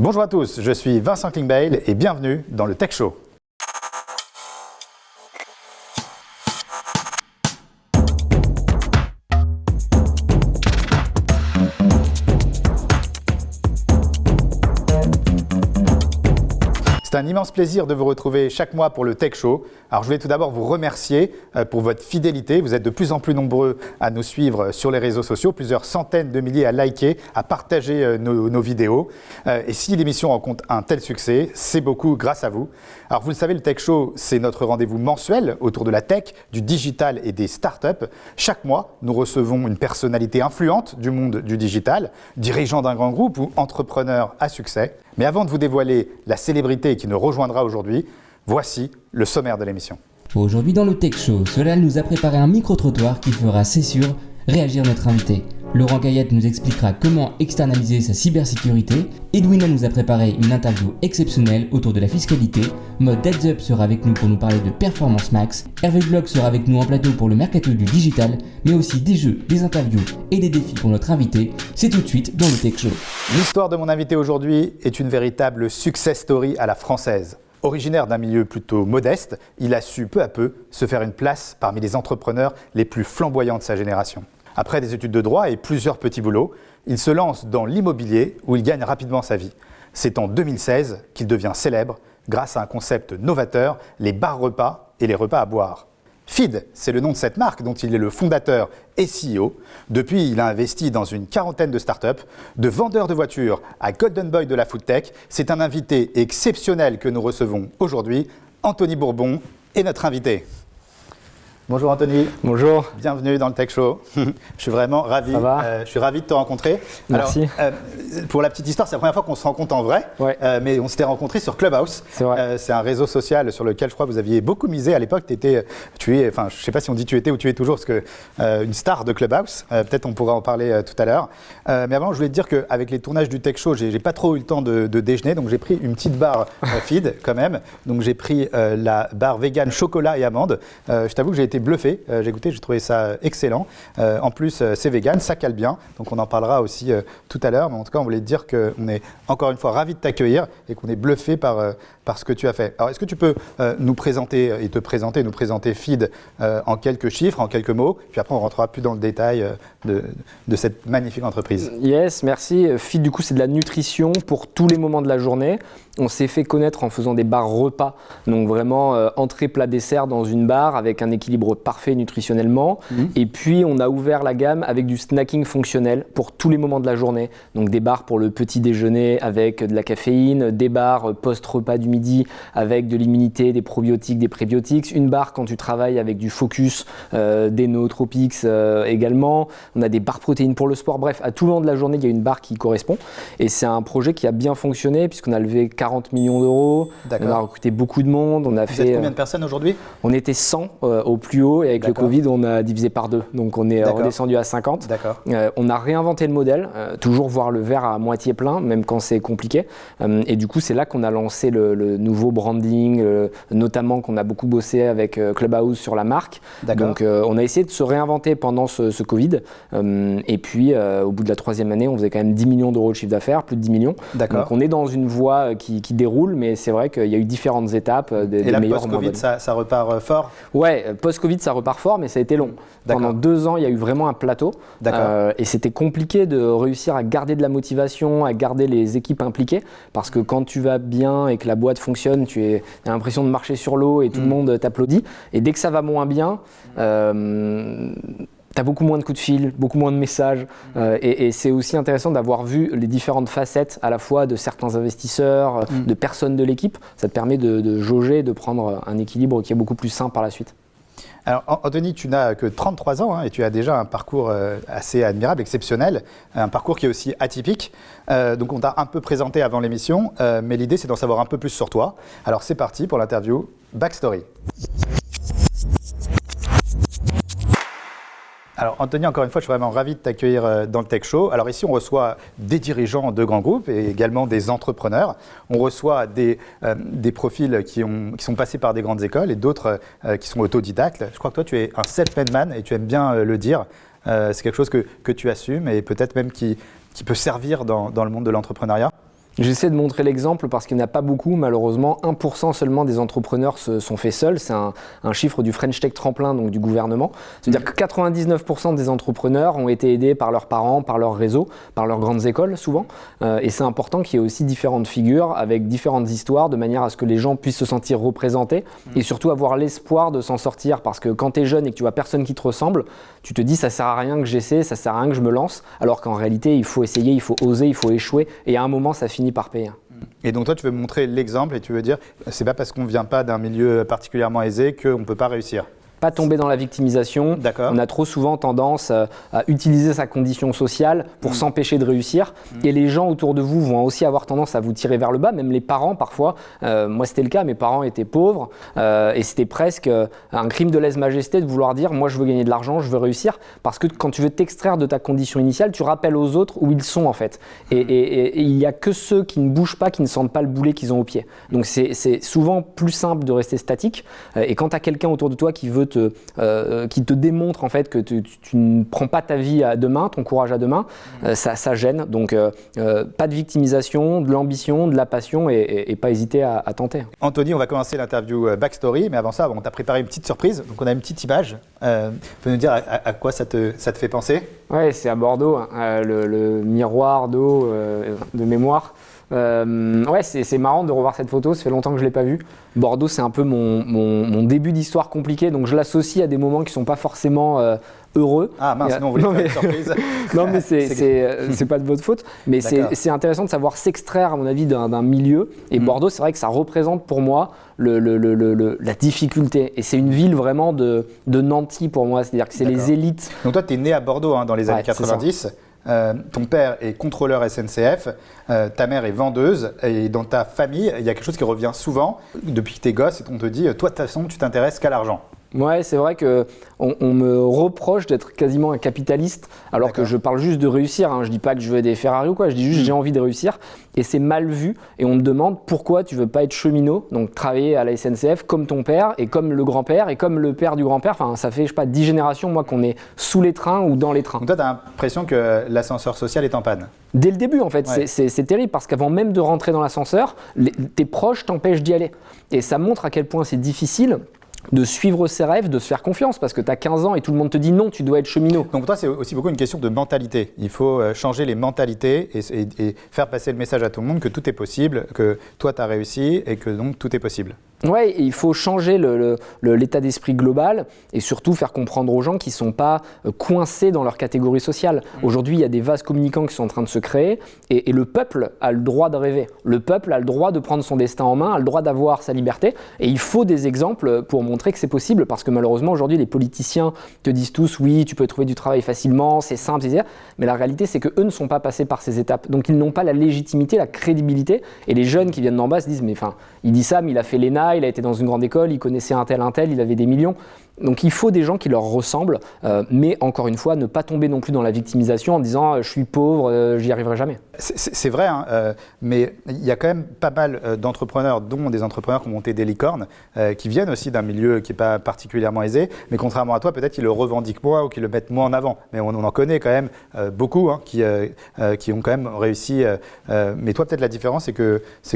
Bonjour à tous, je suis Vincent Klingbeil et bienvenue dans le Tech Show. C'est un immense plaisir de vous retrouver chaque mois pour le Tech Show. Alors je voulais tout d'abord vous remercier pour votre fidélité. Vous êtes de plus en plus nombreux à nous suivre sur les réseaux sociaux, plusieurs centaines de milliers à liker, à partager nos vidéos. Et si l'émission rencontre un tel succès, c'est beaucoup grâce à vous. Alors vous le savez, le Tech Show, c'est notre rendez-vous mensuel autour de la tech, du digital et des startups. Chaque mois, nous recevons une personnalité influente du monde du digital, dirigeant d'un grand groupe ou entrepreneur à succès. Mais avant de vous dévoiler la célébrité qui nous rejoindra aujourd'hui, voici le sommaire de l'émission. Aujourd'hui dans le Tech Show, Solal nous a préparé un micro-trottoir qui fera, c'est sûr, réagir notre invité. Laurent Gaillette nous expliquera comment externaliser sa cybersécurité. Edwina nous a préparé une interview exceptionnelle autour de la fiscalité. Mode Heads Up sera avec nous pour nous parler de Performance Max. Hervé Bloch sera avec nous en plateau pour le mercato du digital, mais aussi des jeux, des interviews et des défis pour notre invité. C'est tout de suite dans le Tech Show. L'histoire de mon invité aujourd'hui est une véritable success story à la française. Originaire d'un milieu plutôt modeste, il a su peu à peu se faire une place parmi les entrepreneurs les plus flamboyants de sa génération. Après des études de droit et plusieurs petits boulots, il se lance dans l'immobilier où il gagne rapidement sa vie. C'est en 2016 qu'il devient célèbre grâce à un concept novateur, les bars repas et les repas à boire. Feed, c'est le nom de cette marque dont il est le fondateur et CEO. Depuis, il a investi dans une quarantaine de startups, de vendeurs de voitures à Golden Boy de la food tech. C'est un invité exceptionnel que nous recevons aujourd'hui. Anthony Bourbon est notre invité. Bonjour Anthony. Bonjour. Bienvenue dans le Tech Show. Je suis vraiment ravi. Ça va je suis ravi de te rencontrer. Merci. Alors, pour la petite histoire, c'est la première fois qu'on se rencontre en vrai. Ouais. Mais on s'était rencontrés sur Clubhouse. C'est vrai. C'est un réseau social sur lequel je crois que vous aviez beaucoup misé à l'époque. Je ne sais pas si on dit tu étais ou tu es toujours, parce que une star de Clubhouse. Peut-être on pourra en parler tout à l'heure. Mais avant, je voulais te dire qu'avec les tournages du Tech Show, j'ai pas trop eu le temps de déjeuner, donc j'ai pris une petite barre feed quand même. Donc j'ai pris la barre vegan chocolat et amande. Je t'avoue que j'ai été bluffé. J'ai goûté, j'ai trouvé ça excellent. En plus, c'est vegan, ça cale bien. Donc on en parlera aussi tout à l'heure. Mais en tout cas, on voulait te dire qu'on est encore une fois ravis de t'accueillir et qu'on est bluffé par ce que tu as fait. Alors, est-ce que tu peux nous présenter Feed en quelques chiffres, en quelques mots, puis après on rentrera plus dans le détail de cette magnifique entreprise. Yes, merci. Feed, du coup, c'est de la nutrition pour tous les moments de la journée. On s'est fait connaître en faisant des bars repas, donc vraiment entrée, plat, dessert dans une barre avec un équilibre parfait nutritionnellement. Et puis on a ouvert la gamme avec du snacking fonctionnel pour tous les moments de la journée. Donc des bars pour le petit déjeuner avec de la caféine, des bars post-repas du midi avec de l'immunité, des probiotiques, des prébiotiques, une barre quand tu travailles avec du focus, des nootropics également. On a des barres protéines pour le sport. Bref, à tout le long de la journée, il y a une barre qui correspond. Et c'est un projet qui a bien fonctionné puisqu'on a levé 40 millions d'euros. D'accord. On a recruté beaucoup de monde. Vous êtes combien de personnes aujourd'hui ? On était 100 au plus haut et avec le Covid, on a divisé par 2. Donc on est redescendu à 50. D'accord. On a réinventé le modèle, toujours voir le verre à moitié plein, même quand c'est compliqué. Et du coup, c'est là qu'on a lancé le nouveau branding, notamment qu'on a beaucoup bossé avec Clubhouse sur la marque. D'accord. Donc on a essayé de se réinventer pendant ce Covid. Et puis au bout de la 3e année, on faisait quand même 10 millions d'euros de chiffre d'affaires, plus de 10 millions. D'accord. Donc on est dans une voie qui déroule, mais c'est vrai qu'il y a eu différentes étapes. Et la post-Covid, ça repart fort ? Ouais, post-Covid, ça repart fort, mais ça a été long. Pendant 2 ans, il y a eu vraiment un plateau. Et c'était compliqué de réussir à garder de la motivation, à garder les équipes impliquées. Parce que quand tu vas bien et que la boîte fonctionne, tu as l'impression de marcher sur l'eau et tout le monde t'applaudit. Et dès que ça va moins bien, tu as beaucoup moins de coups de fil, beaucoup moins de messages. Et c'est aussi intéressant d'avoir vu les différentes facettes à la fois de certains investisseurs, de personnes de l'équipe. Ça te permet de jauger, de prendre un équilibre qui est beaucoup plus sain par la suite. Alors Anthony, tu n'as que 33 ans et tu as déjà un parcours assez admirable, exceptionnel, un parcours qui est aussi atypique. Donc on t'a un peu présenté avant l'émission, mais l'idée c'est d'en savoir un peu plus sur toi. Alors c'est parti pour l'interview Backstory. Alors Anthony, encore une fois, je suis vraiment ravi de t'accueillir dans le Tech Show. Alors ici, on reçoit des dirigeants de grands groupes et également des entrepreneurs. On reçoit des profils qui sont passés par des grandes écoles et d'autres qui sont autodidactes. Je crois que toi, tu es un self-made man et tu aimes bien le dire. C'est quelque chose que tu assumes et peut-être même qui peut servir dans le monde de l'entrepreneuriat. J'essaie de montrer l'exemple parce qu'il n'y en a pas beaucoup, malheureusement. 1% seulement des entrepreneurs se sont faits seuls. C'est un chiffre du French Tech Tremplin, donc du gouvernement. C'est-à-dire que 99% des entrepreneurs ont été aidés par leurs parents, par leur réseau, par leurs grandes écoles souvent. Et c'est important qu'il y ait aussi différentes figures avec différentes histoires de manière à ce que les gens puissent se sentir représentés et surtout avoir l'espoir de s'en sortir. Parce que quand tu es jeune et que tu vois personne qui te ressemble, tu te dis ça sert à rien que j'essaie, ça sert à rien que je me lance. Alors qu'en réalité, il faut essayer, il faut oser, il faut échouer. Et à un moment, ça finit par payer. Et donc toi, tu veux montrer l'exemple et tu veux dire, c'est pas parce qu'on vient pas d'un milieu particulièrement aisé qu'on ne peut pas réussir. Pas tomber dans la victimisation. D'accord. On a trop souvent tendance à utiliser sa condition sociale pour s'empêcher de réussir. Et les gens autour de vous vont aussi avoir tendance à vous tirer vers le bas, même les parents parfois. Moi, c'était le cas, mes parents étaient pauvres et c'était presque un crime de lèse-majesté de vouloir dire « moi, je veux gagner de l'argent, je veux réussir ». Parce que quand tu veux t'extraire de ta condition initiale, tu rappelles aux autres où ils sont en fait. Et il n'y a que ceux qui ne bougent pas, qui ne sentent pas le boulet qu'ils ont au pied. Donc c'est souvent plus simple de rester statique. Et quand tu as quelqu'un autour de toi qui veut qui te démontre en fait que tu ne prends pas ta vie à deux mains, ton courage à deux mains, ça gêne. Donc pas de victimisation, de l'ambition, de la passion et pas hésiter à tenter. Anthony, on va commencer l'interview Backstory, mais avant ça, on t'a préparé une petite surprise. Donc on a une petite image. Tu peux nous dire à quoi ça te fait penser? Ouais, c'est à Bordeaux, hein, le miroir d'eau de mémoire. Ouais, c'est marrant de revoir cette photo, ça fait longtemps que je ne l'ai pas vue. Bordeaux, c'est un peu mon début d'histoire compliqué, donc je l'associe à des moments qui ne sont pas forcément heureux. Ah mince, non, on voulait faire une surprise. Non, mais c'est pas de votre faute. Mais c'est intéressant de savoir s'extraire, à mon avis, d'un milieu. Et Bordeaux, c'est vrai que ça représente pour moi la difficulté. Et c'est une ville vraiment de nantis pour moi, c'est-à-dire que c'est les élites. Donc toi, tu es né à Bordeaux dans les années 90. Ton père est contrôleur SNCF, ta mère est vendeuse, et dans ta famille, il y a quelque chose qui revient souvent depuis que t'es gosse, et on te dit, toi de toute façon, tu t'intéresses qu'à l'argent. Ouais, c'est vrai qu'on me reproche d'être quasiment un capitaliste, alors que je parle juste de réussir. Hein. Je dis pas que je veux des Ferrari ou quoi, je dis juste j'ai envie de réussir. Et c'est mal vu. Et on me demande pourquoi tu veux pas être cheminot, donc travailler à la SNCF comme ton père, et comme le grand-père, et comme le père du grand-père. Enfin, ça fait, je sais pas, 10 générations, moi, qu'on est sous les trains ou dans les trains. Donc toi, tu as l'impression que l'ascenseur social est en panne? Dès le début, en fait, ouais. C'est terrible parce qu'avant même de rentrer dans l'ascenseur, tes proches t'empêchent d'y aller. Et ça montre à quel point c'est difficile de suivre ses rêves, de se faire confiance parce que tu as 15 ans et tout le monde te dit non, tu dois être cheminot. Donc pour toi, c'est aussi beaucoup une question de mentalité. Il faut changer les mentalités et faire passer le message à tout le monde que tout est possible, que toi, tu as réussi et que donc tout est possible. Oui, il faut changer l'état d'esprit global et surtout faire comprendre aux gens qu'ils ne sont pas coincés dans leur catégorie sociale. Aujourd'hui, il y a des vases communicants qui sont en train de se créer et le peuple a le droit de rêver. Le peuple a le droit de prendre son destin en main, a le droit d'avoir sa liberté et il faut des exemples pour montrer que c'est possible parce que malheureusement, aujourd'hui, les politiciens te disent tous « oui, tu peux trouver du travail facilement, c'est simple, etc. » Mais la réalité, c'est qu'eux ne sont pas passés par ces étapes. Donc, ils n'ont pas la légitimité, la crédibilité et les jeunes qui viennent d'en bas se disent « mais enfin, il dit ça, mais il a fait l'ENA, il a été dans une grande école, il connaissait un tel, il avait des millions. » Donc il faut des gens qui leur ressemblent, mais encore une fois, ne pas tomber non plus dans la victimisation en disant je suis pauvre, j'y arriverai jamais. C'est vrai, hein, mais il y a quand même pas mal d'entrepreneurs, dont des entrepreneurs qui ont monté des licornes, qui viennent aussi d'un milieu qui n'est pas particulièrement aisé, mais contrairement à toi, peut-être qu'ils le revendiquent moins ou qu'ils le mettent moins en avant. Mais on en connaît quand même beaucoup hein, qui ont quand même réussi. Mais toi, peut-être la différence, c'est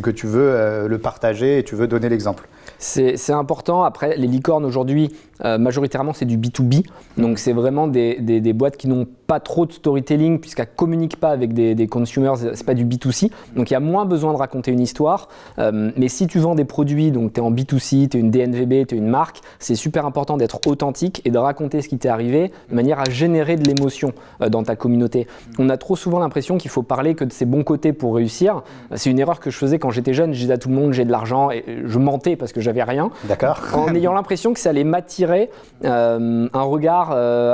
que tu veux le partager et tu veux donner l'exemple. C'est important. Après, les licornes aujourd'hui, majoritairement, c'est du B2B. Donc, c'est vraiment des boîtes qui n'ont pas trop de storytelling puisqu'elles ne communiquent pas avec des consumers. C'est pas du B2C. Donc, il y a moins besoin de raconter une histoire. Mais si tu vends des produits, donc tu es en B2C, tu es une DNVB, tu es une marque, c'est super important d'être authentique et de raconter ce qui t'est arrivé de manière à générer de l'émotion dans ta communauté. On a trop souvent l'impression qu'il faut parler que de ses bons côtés pour réussir. C'est une erreur que je faisais quand j'étais jeune. Je disais à tout le monde j'ai de l'argent et je mentais parce que j'avais rien. D'accord. En ayant l'impression que ça allait m'attirer un regard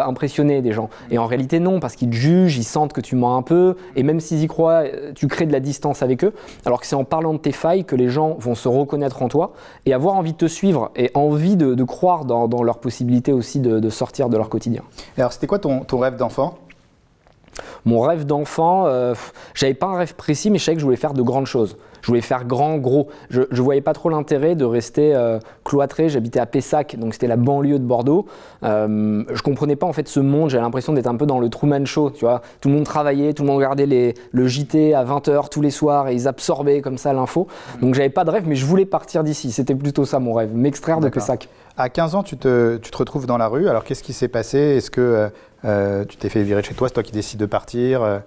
impressionné des gens. Et en réalité non, parce qu'ils te jugent, ils sentent que tu mens un peu, et même s'ils y croient, tu crées de la distance avec eux, alors que c'est en parlant de tes failles que les gens vont se reconnaître en toi et avoir envie de te suivre et envie de croire dans leur possibilité aussi de sortir de leur quotidien. Et alors c'était quoi ton rêve d'enfant ? Mon rêve d'enfant, j'avais pas un rêve précis, mais je savais que je voulais faire de grandes choses. Je voulais faire grand, gros. Je voyais pas trop l'intérêt de rester cloîtré. J'habitais à Pessac, donc c'était la banlieue de Bordeaux. Je comprenais pas en fait ce monde. J'avais l'impression d'être un peu dans le Truman Show, tu vois. Tout le monde travaillait, tout le monde regardait le JT à 20h tous les soirs et ils absorbaient comme ça l'info. Donc j'avais pas de rêve, mais je voulais partir d'ici. C'était plutôt ça mon rêve, m'extraire de Pessac. À 15 ans, tu te retrouves dans la rue. Alors qu'est-ce qui s'est passé? Est-ce que tu t'es fait virer de chez toi? C'est toi qui décides de partir?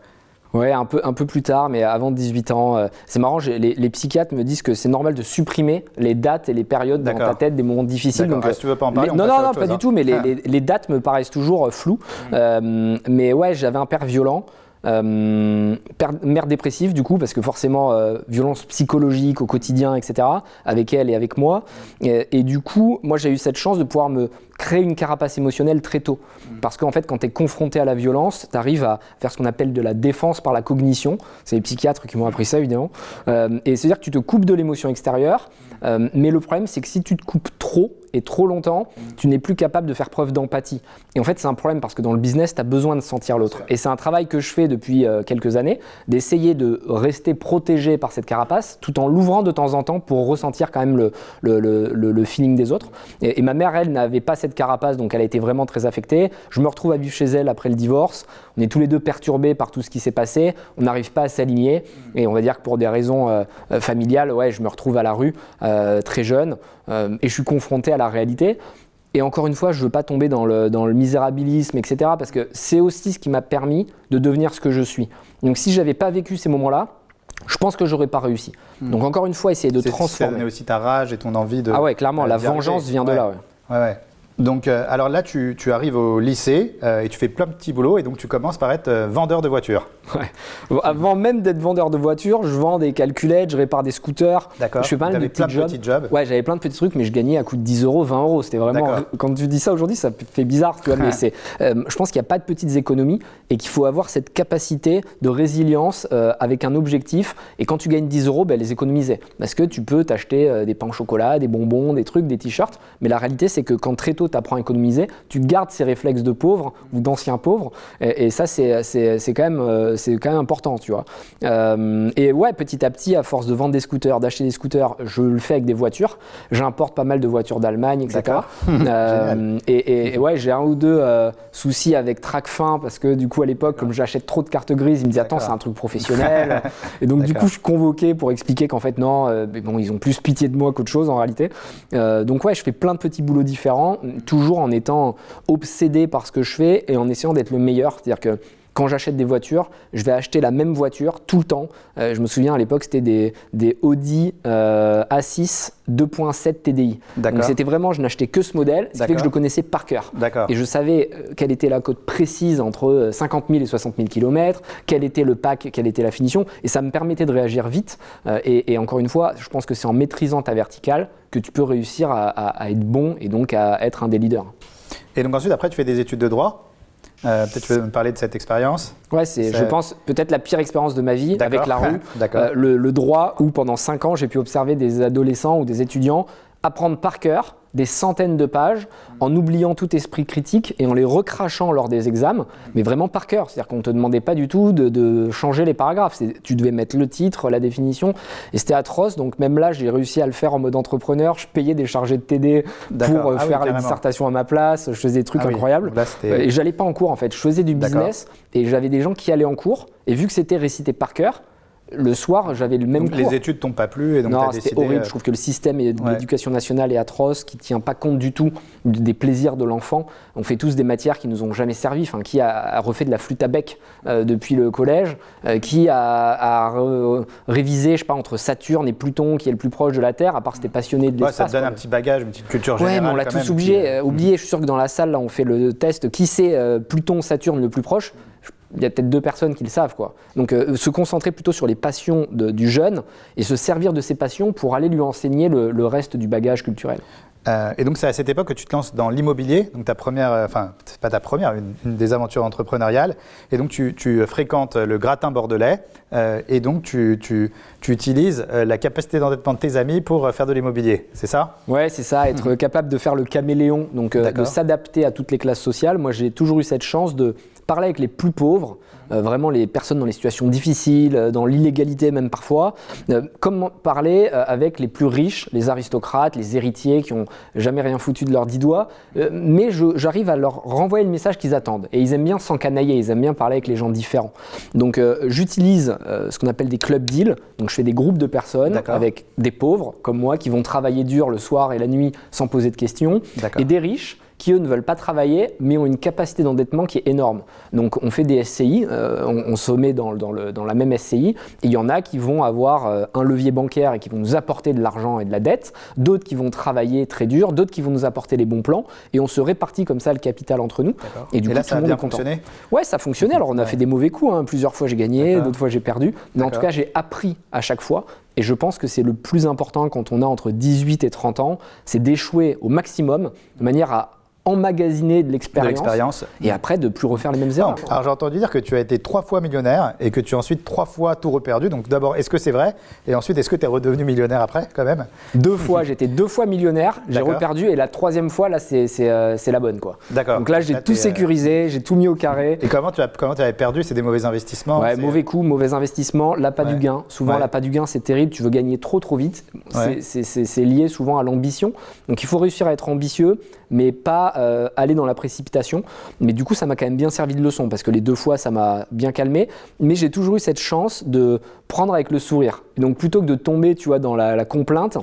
Ouais, un peu plus tard, mais avant 18 ans. C'est marrant, les psychiatres me disent que c'est normal de supprimer les dates et les périodes dans ta tête des moments difficiles. Donc, si tu veux pas en parler, non, pas du tout, mais les dates me paraissent toujours floues. Mais ouais, j'avais un père violent. Mère dépressive du coup parce que forcément violence psychologique au quotidien etc avec elle et avec moi et du coup moi j'ai eu cette chance de pouvoir me créer une carapace émotionnelle très tôt parce qu'en fait quand tu es confronté à la violence tu arrives à faire ce qu'on appelle de la défense par la cognition, c'est les psychiatres qui m'ont appris ça évidemment et c'est à dire que tu te coupes de l'émotion extérieure mais le problème c'est que si tu te coupes trop et trop longtemps, tu n'es plus capable de faire preuve d'empathie. Et en fait, c'est un problème parce que dans le business, tu as besoin de sentir l'autre. Et c'est un travail que je fais depuis quelques années, d'essayer de rester protégé par cette carapace, tout en l'ouvrant de temps en temps pour ressentir quand même le feeling des autres. Et ma mère, elle, n'avait pas cette carapace, donc elle a été vraiment très affectée. Je me retrouve à vivre chez elle après le divorce. On est tous les deux perturbés par tout ce qui s'est passé. On n'arrive pas à s'aligner. Et on va dire que pour des raisons familiales, ouais, je me retrouve à la rue très jeune. Et je suis confronté à la réalité. Et encore une fois, je ne veux pas tomber dans le misérabilisme, etc. Parce que c'est aussi ce qui m'a permis de devenir ce que je suis. Donc si je n'avais pas vécu ces moments-là, je pense que je n'aurais pas réussi. Donc encore une fois, essayer de transformer. Ça donnait aussi ta rage et ton envie de... Ah ouais, clairement, la vengeance vient de là. Ouais. Donc, alors là, tu arrives au lycée et tu fais plein de petits boulots et donc tu commences par être vendeur de voitures. Ouais. Avant même d'être vendeur de voitures, je vends des calculettes, je répare des scooters. D'accord. Je fais pas mal de petits jobs. Ouais, j'avais plein de petits trucs, mais je gagnais à coût de 10 euros, 20 euros. C'était vraiment. Quand tu dis ça aujourd'hui, ça fait bizarre, tu vois. Mais je pense qu'il n'y a pas de petites économies et qu'il faut avoir cette capacité de résilience avec un objectif. Et quand tu gagnes 10 euros, les économiser. Parce que tu peux t'acheter des pains au chocolat, des bonbons, des trucs, des t-shirts. Mais la réalité, c'est que quand très tôt tu apprends à économiser, tu gardes ces réflexes de pauvre ou d'anciens pauvres. Et ça, c'est quand même important, tu vois. Et ouais, petit à petit, à force de vendre des scooters, d'acheter des scooters, je le fais avec des voitures. J'importe pas mal de voitures d'Allemagne, etc. Et ouais, j'ai un ou deux soucis avec Tracfin parce que du coup, à l'époque, comme j'achète trop de cartes grises, ils me disent attends, c'est un truc professionnel. Et donc, du coup, je suis convoqué pour expliquer qu'en fait, non, bon, ils ont plus pitié de moi qu'autre chose en réalité. Donc, ouais, je fais plein de petits boulots différents, toujours en étant obsédé par ce que je fais et en essayant d'être le meilleur. C'est-à-dire que quand j'achète des voitures, je vais acheter la même voiture tout le temps. Je me souviens à l'époque, c'était des Audi A6 2.7 TDI. Donc c'était vraiment, je n'achetais que ce modèle, ce qui fait que je le connaissais par cœur. Et je savais quelle était la cote précise entre 50 000 et 60 000 km, quel était le pack, quelle était la finition. Et ça me permettait de réagir vite. Et encore une fois, je pense que c'est en maîtrisant ta verticale que tu peux réussir à être bon et donc à être un des leaders. Et donc ensuite, après, tu fais des études de droit. Peut-être tu veux me parler de cette expérience. Ouais, je pense, peut-être la pire expérience de ma vie avec la rue. Le droit où pendant 5 ans, j'ai pu observer des adolescents ou des étudiants apprendre par cœur des centaines de pages en oubliant tout esprit critique et en les recrachant lors des examens, mais vraiment par cœur. C'est-à-dire qu'on ne te demandait pas du tout de changer les paragraphes. Tu devais mettre le titre, la définition, et c'était atroce. Donc même là, j'ai réussi à le faire en mode entrepreneur. Je payais des chargés de TD pour faire la dissertation à ma place. Je faisais des trucs incroyables. Et j'allais pas en cours en fait. Je faisais du business et j'avais des gens qui allaient en cours. Et vu que c'était récité par cœur, le soir, j'avais le même cours. Les études t'ont pas plu et donc non, c'était horrible. Je trouve que le système de l'éducation nationale est atroce, qui tient pas compte du tout des plaisirs de l'enfant. On fait tous des matières qui nous ont jamais servi. Enfin, qui a refait de la flûte à bec depuis le collège, qui a révisé, je sais pas, entre Saturne et Pluton, qui est le plus proche de la Terre, à part c'était passionné de l'espace. Ça te donne un petit bagage, une petite culture générale. Ouais, mais on l'a tous oublié. Je suis sûr que dans la salle, là, on fait le test. Qui c'est Pluton, Saturne le plus proche? Il y a peut-être 2 personnes qui le savent, quoi. Donc se concentrer plutôt sur les passions du jeune et se servir de ses passions pour aller lui enseigner le reste du bagage culturel. Et donc c'est à cette époque que tu te lances dans l'immobilier, donc ta première, enfin c'est pas ta première, une des aventures entrepreneuriales. Et donc tu fréquentes le gratin bordelais et donc tu utilises la capacité d'endettement de tes amis pour faire de l'immobilier, c'est ça? Ouais, c'est ça, être capable de faire le caméléon, donc de s'adapter à toutes les classes sociales. Moi j'ai toujours eu cette chance de parler avec les plus pauvres vraiment les personnes dans les situations difficiles, dans l'illégalité même parfois. Comment parler avec les plus riches, les aristocrates, les héritiers qui n'ont jamais rien foutu de leurs 10 doigts, mais j'arrive à leur renvoyer le message qu'ils attendent. Et ils aiment bien s'encanailler, ils aiment bien parler avec les gens différents. Donc j'utilise ce qu'on appelle des club deals. Donc je fais des groupes de personnes avec des pauvres comme moi qui vont travailler dur le soir et la nuit sans poser de questions, et des riches qui eux ne veulent pas travailler mais ont une capacité d'endettement qui est énorme. Donc on fait des SCI, on se met dans la même SCI, et il y en a qui vont avoir un levier bancaire et qui vont nous apporter de l'argent et de la dette, d'autres qui vont travailler très dur, d'autres qui vont nous apporter les bons plans, et on se répartit comme ça le capital entre nous. Et du coup, là tout ça le a monde bien est content. fonctionné. Ouais, ça fonctionnait. Alors on a fait des mauvais coups, plusieurs fois j'ai gagné, d'autres fois j'ai perdu, mais en tout cas j'ai appris à chaque fois. Et je pense que c'est le plus important quand on a entre 18 et 30 ans, c'est d'échouer au maximum de manière à emmagasiner de l'expérience et après de plus refaire les mêmes erreurs. Alors j'ai entendu dire que tu as été 3 fois millionnaire et que tu as ensuite 3 fois tout reperdu. Donc d'abord, est-ce que c'est vrai? Et ensuite, est-ce que tu es redevenu millionnaire après quand même? 2 fois, j'étais 2 fois millionnaire, j'ai reperdu, et la 3e fois, là, c'est la bonne, quoi. D'accord. Donc là, j'ai tout sécurisé, j'ai tout mis au carré. Et comment tu avais perdu? C'est des mauvais investissements? Ouais, mauvais coup, mauvais investissement, l'appât du gain. Souvent, l'appât du gain, c'est terrible, tu veux gagner trop vite. C'est lié souvent à l'ambition. Donc il faut réussir à être ambitieux, mais pas aller dans la précipitation. Mais du coup, ça m'a quand même bien servi de leçon, parce que les 2 fois, ça m'a bien calmé. Mais j'ai toujours eu cette chance de prendre avec le sourire. Et donc plutôt que de tomber, tu vois, dans la complainte,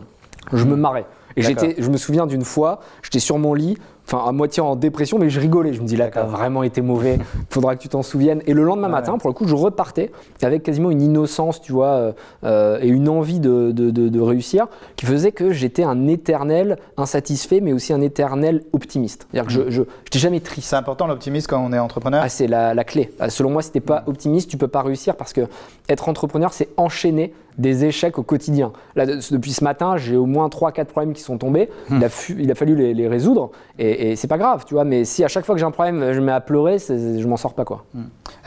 je me marrais. Et je me souviens d'une fois, j'étais sur mon lit, à moitié en dépression, mais je rigolais. Je me dis là, t'as vraiment été mauvais, faudra que tu t'en souviennes. Et le lendemain matin, pour le coup, je repartais avec quasiment une innocence, tu vois, et une envie de réussir, qui faisait que j'étais un éternel insatisfait, mais aussi un éternel optimiste. C'est-à-dire que je n'étais jamais triste. C'est important l'optimisme quand on est entrepreneur? C'est la clé. Selon moi, si t'es pas optimiste, tu peux pas réussir, parce que être entrepreneur, c'est enchaîner des échecs au quotidien. Là, depuis ce matin, j'ai au moins 3-4 problèmes qui sont tombés. Il a fallu les résoudre, et c'est pas grave, tu vois. Mais si à chaque fois que j'ai un problème, je me mets à pleurer, je m'en sors pas, quoi.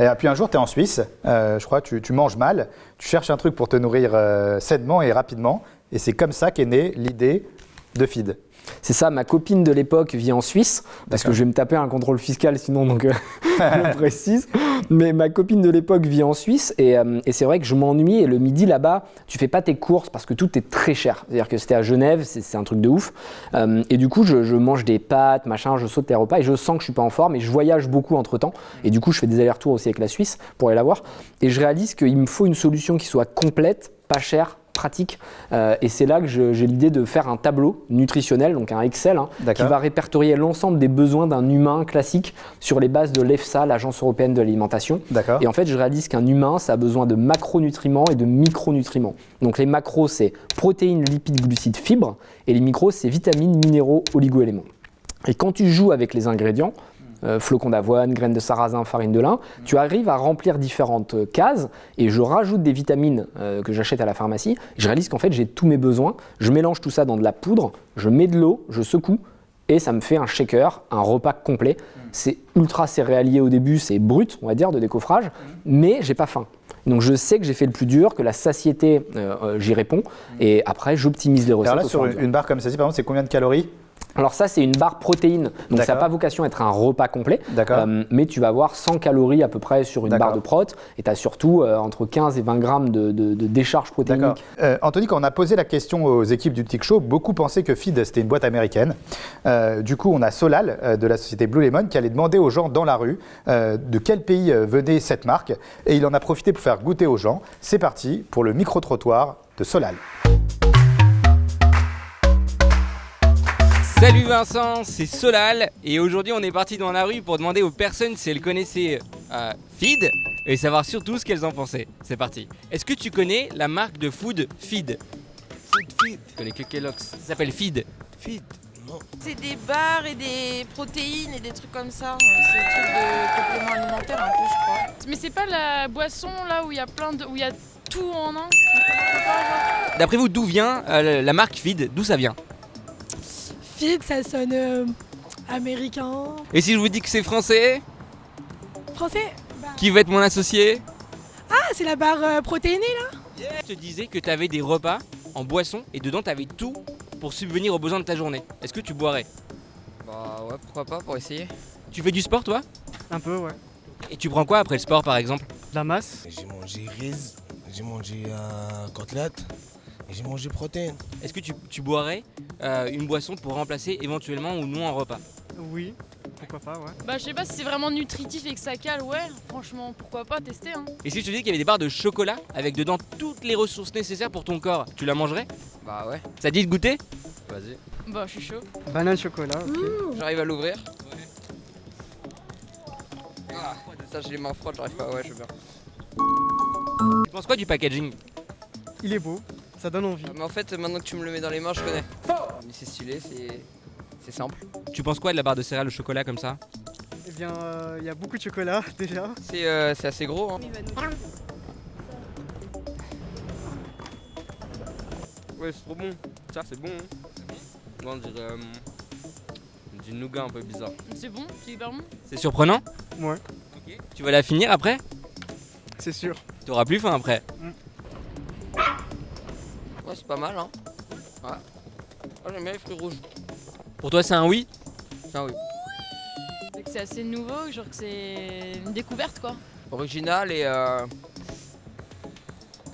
Et puis un jour, tu es en Suisse, je crois, tu manges mal, tu cherches un truc pour te nourrir sainement et rapidement, et c'est comme ça qu'est née l'idée de Feed. C'est ça, ma copine de l'époque vit en Suisse, parce que je vais me taper un contrôle fiscal sinon, donc je précise. Mais ma copine de l'époque vit en Suisse, et c'est vrai que je m'ennuie, et le midi là-bas, tu fais pas tes courses parce que tout est très cher. C'est-à-dire que c'était à Genève, c'est un truc de ouf. Et du coup, je mange des pâtes, machin, je saute les repas, et je sens que je suis pas en forme, et je voyage beaucoup entre-temps. Et du coup, je fais des allers-retours aussi avec la Suisse pour aller la voir. Et je réalise qu'il me faut une solution qui soit complète, pas chère, pratique, et c'est là que j'ai l'idée de faire un tableau nutritionnel, donc un Excel, qui va répertorier l'ensemble des besoins d'un humain classique sur les bases de l'EFSA, l'Agence européenne de l'alimentation. Et en fait, je réalise qu'un humain, ça a besoin de macronutriments et de micronutriments. Donc les macros, c'est protéines, lipides, glucides, fibres, et les micros, c'est vitamines, minéraux, oligo-éléments. Et quand tu joues avec les ingrédients, flocons d'avoine, graines de sarrasin, farine de lin, tu arrives à remplir différentes cases, et je rajoute des vitamines que j'achète à la pharmacie. Je réalise qu'en fait j'ai tous mes besoins, je mélange tout ça dans de la poudre, je mets de l'eau, je secoue, et ça me fait un shaker, un repas complet. C'est ultra céréalier au début, c'est brut, on va dire, de décoffrage, mais j'ai pas faim. Donc je sais que j'ai fait le plus dur, que la satiété, j'y réponds, et après j'optimise les recettes. Alors là, sur une barre comme celle-ci, par exemple, c'est combien de calories? Alors ça, c'est une barre protéine, donc ça n'a pas vocation à être un repas complet, mais tu vas avoir 100 calories à peu près sur une barre de prot, et tu as surtout entre 15 et 20 grammes de décharge protéinique. Anthony, quand on a posé la question aux équipes du Tick Show, beaucoup pensaient que Feed, c'était une boîte américaine. Du coup, on a Solal de la société Blue Lemon qui allait demander aux gens dans la rue de quel pays venait cette marque, et il en a profité pour faire goûter aux gens. C'est parti pour le micro-trottoir de Solal. Salut Vincent, c'est Solal, et aujourd'hui on est parti dans la rue pour demander aux personnes si elles connaissaient Feed et savoir surtout ce qu'elles en pensaient. C'est parti. Est-ce que tu connais la marque de food Feed? Feed. Je connais que Kellogg's. Ça s'appelle Feed. Feed, non. C'est des barres et des protéines et des trucs comme ça. C'est des trucs de compléments alimentaires un peu, je crois. Mais c'est pas la boisson là où il y a où il y a tout en un? D'après vous, d'où vient la marque Feed? D'où ça vient? Feed, ça sonne américain. Et si je vous dis que c'est français? Français? Qui va être mon associé? Ah, c'est la barre protéinée là? Je te disais que tu avais des repas en boisson et dedans tu avais tout pour subvenir aux besoins de ta journée. Est-ce que tu boirais? Bah ouais, pourquoi pas, pour essayer. Tu fais du sport toi? Un peu, ouais. Et tu prends quoi après le sport par exemple? De la masse. J'ai mangé riz, j'ai mangé côtelette et j'ai mangé protéines. Est-ce que tu boirais une boisson pour remplacer éventuellement ou non un repas? Oui, pourquoi pas, ouais. Bah je sais pas si c'est vraiment nutritif et que ça cale, ouais, franchement, pourquoi pas tester hein. Et si je te dis qu'il y avait des barres de chocolat avec dedans toutes les ressources nécessaires pour ton corps, tu la mangerais? Bah ouais, Ça te dit de goûter? vas-y. Bah je suis chaud. Banane chocolat, ok. J'arrive à l'ouvrir. Ah, ça j'ai les mains froides, j'arrive pas, ouais je veux bien. Tu penses quoi du packaging? Il est beau, ça donne envie. Mais en fait maintenant que tu me le mets dans les mains je connais. Mais c'est stylé, c'est simple. Tu penses quoi de la barre de céréales au chocolat comme ça? Eh bien, il y a beaucoup de chocolat déjà. C'est assez gros hein. Ouais c'est trop bon, ça c'est bon hein. Moi on dirait du nougat un peu bizarre. C'est bon, c'est hyper bon. C'est surprenant? Ouais, Tu vas la finir après? c'est sûr. T'auras plus faim après. Ouais c'est pas mal hein. Ouais. Moi j'aime bien les fruits rouges. Pour toi c'est un oui? Tiens oui. C'est que c'est assez nouveau, genre que c'est une découverte quoi. Original et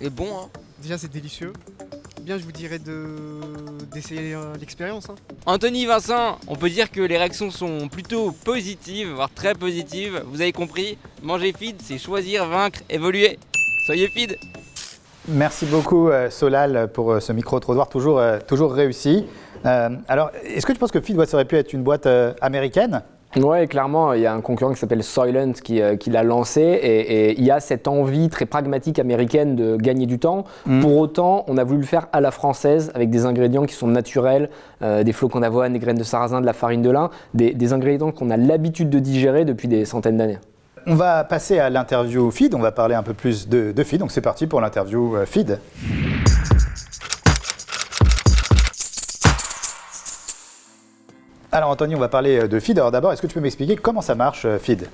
bon hein. Déjà, c'est délicieux. Bien, je vous dirais d'essayer l'expérience. Hein. Anthony, Vincent, on peut dire que les réactions sont plutôt positives, voire très positives. Vous avez compris, manger feed, c'est choisir, vaincre, évoluer. Soyez feed. Merci beaucoup Solal pour ce micro-trottoir toujours réussi. Alors, est-ce que tu penses que Feed aurait pu être une boîte américaine? Ouais, clairement, il y a un concurrent qui s'appelle Soylent qui l'a lancé et il y a cette envie très pragmatique américaine de gagner du temps. Pour autant, on a voulu le faire à la française avec des ingrédients qui sont naturels, des flocons d'avoine, des graines de sarrasin, de la farine de lin, des ingrédients qu'on a l'habitude de digérer depuis des centaines d'années. On va passer à l'interview Feed, on va parler un peu plus de Feed, donc c'est parti pour l'interview Feed. Alors Anthony, on va parler de Feed. Alors d'abord, est-ce que tu peux m'expliquer comment ça marche Feed?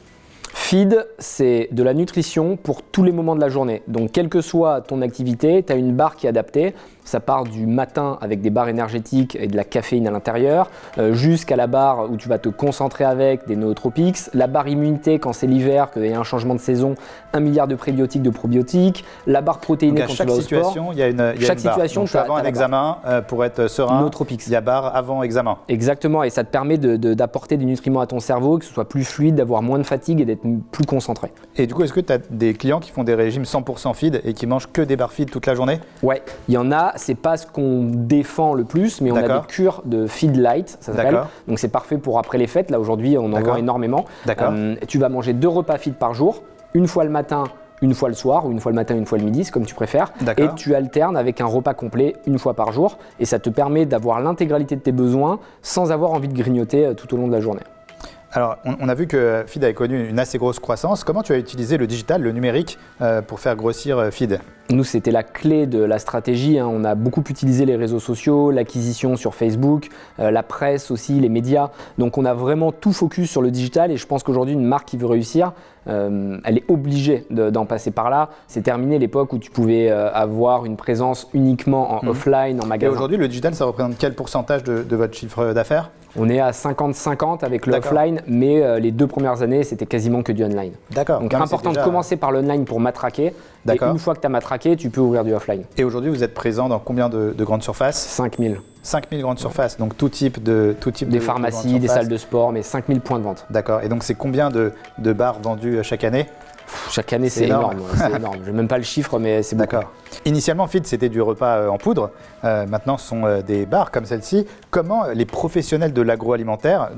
Feed, c'est de la nutrition pour tous les moments de la journée. Donc, quelle que soit ton activité, tu as une barre qui est adaptée. Ça part du matin avec des barres énergétiques et de la caféine à l'intérieur, jusqu'à la barre où tu vas te concentrer avec des nootropics, la barre immunité quand c'est l'hiver, qu'il y a un changement de saison, 1 milliard de prébiotiques, de probiotiques, la barre protéinée quand tu vas au sport. Chaque situation, il y a une barre. Situation, donc, avant un examen, pour être serein, nootropics. il y a barre avant examen. Exactement, et ça te permet d'apporter des nutriments à ton cerveau, que ce soit plus fluide, d'avoir moins de fatigue et d'être plus concentré. Et du coup, est-ce que tu as des clients qui font des régimes 100% feed et qui mangent que des barres feed toute la journée? Ouais, il y en a, c'est pas ce qu'on défend le plus, mais on a des cures de feed light, ça s'appelle. Donc c'est parfait pour après les fêtes, là aujourd'hui on en vend énormément. Tu vas manger 2 repas feed par jour, une fois le matin, une fois le soir, ou une fois le matin, une fois le midi, c'est comme tu préfères. Et tu alternes avec un repas complet une fois par jour, et ça te permet d'avoir l'intégralité de tes besoins sans avoir envie de grignoter tout au long de la journée. Alors, on a vu que Feed avait connu une assez grosse croissance. Comment tu as utilisé le digital, le numérique, pour faire grossir Feed? Nous, c'était la clé de la stratégie. On a beaucoup utilisé les réseaux sociaux, l'acquisition sur Facebook, la presse aussi, les médias. Donc, on a vraiment tout focus sur le digital et je pense qu'aujourd'hui, une marque qui veut réussir, elle est obligée d'en passer par là. C'est terminé l'époque où tu pouvais avoir une présence uniquement en offline, en magasin. Et aujourd'hui, le digital, ça représente quel pourcentage de votre chiffre d'affaires? On est à 50-50 avec le offline, mais les 2 premières années, c'était quasiment que du online. D'accord. Donc, important de commencer par l'online pour matraquer. Et une fois que tu as matraqué, tu peux ouvrir du offline. Et aujourd'hui, vous êtes présent dans combien de grandes surfaces? 5000. 5000 grandes surfaces, donc tout type de des pharmacies, des salles de sport, mais 5000 points de vente. D'accord. Et donc, c'est combien de barres vendues chaque année? Chaque année, c'est énorme. C'est énorme. Je n'ai même pas le chiffre, mais c'est beaucoup. D'accord. Initialement, Feed, c'était du repas en poudre. Maintenant, ce sont des barres comme celle-ci. Comment les professionnels de l'agroalimentaire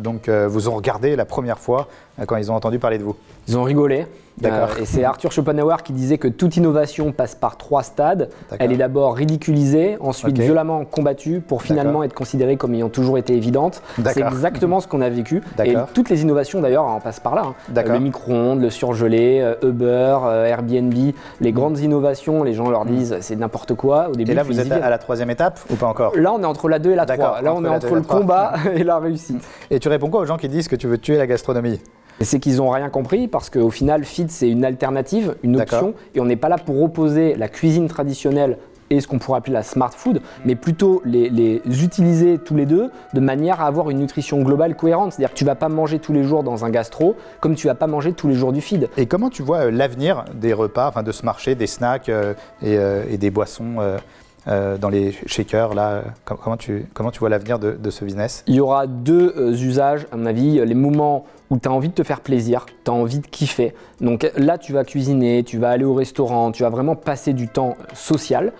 vous ont regardé la première fois quand ils ont entendu parler de vous? Ils ont rigolé. Et c'est Arthur Schopenhauer qui disait que toute innovation passe par 3 stades. Elle est d'abord ridiculisée, ensuite violemment combattue pour finalement être considérée comme ayant toujours été évidente. C'est exactement ce qu'on a vécu. Et toutes les innovations d'ailleurs en passent par là. Le micro-ondes, le surgelé, Uber, Airbnb, les grandes innovations, les gens leur disent c'est n'importe quoi. Au début, et là, vous êtes à la 3e étape ou pas encore? Là, on est entre la 2 et la 3. Là, on est entre le combat et la réussite. Et tu réponds quoi aux gens qui disent que tu veux tuer la gastronomie? C'est qu'ils n'ont rien compris parce qu'au final, Feed, c'est une alternative, une option. Et on n'est pas là pour opposer la cuisine traditionnelle et ce qu'on pourrait appeler la smart food, mais plutôt les utiliser tous les deux de manière à avoir une nutrition globale cohérente. C'est-à-dire que tu vas pas manger tous les jours dans un gastro comme tu vas pas manger tous les jours du feed. Et comment tu vois l'avenir des repas, enfin de ce marché, des snacks et des boissons dans les shakers là, comment tu vois l'avenir de ce business? Il y aura deux usages, à mon avis, les moments où tu as envie de te faire plaisir, tu as envie de kiffer. Donc là, tu vas cuisiner, tu vas aller au restaurant, tu vas vraiment passer du temps social.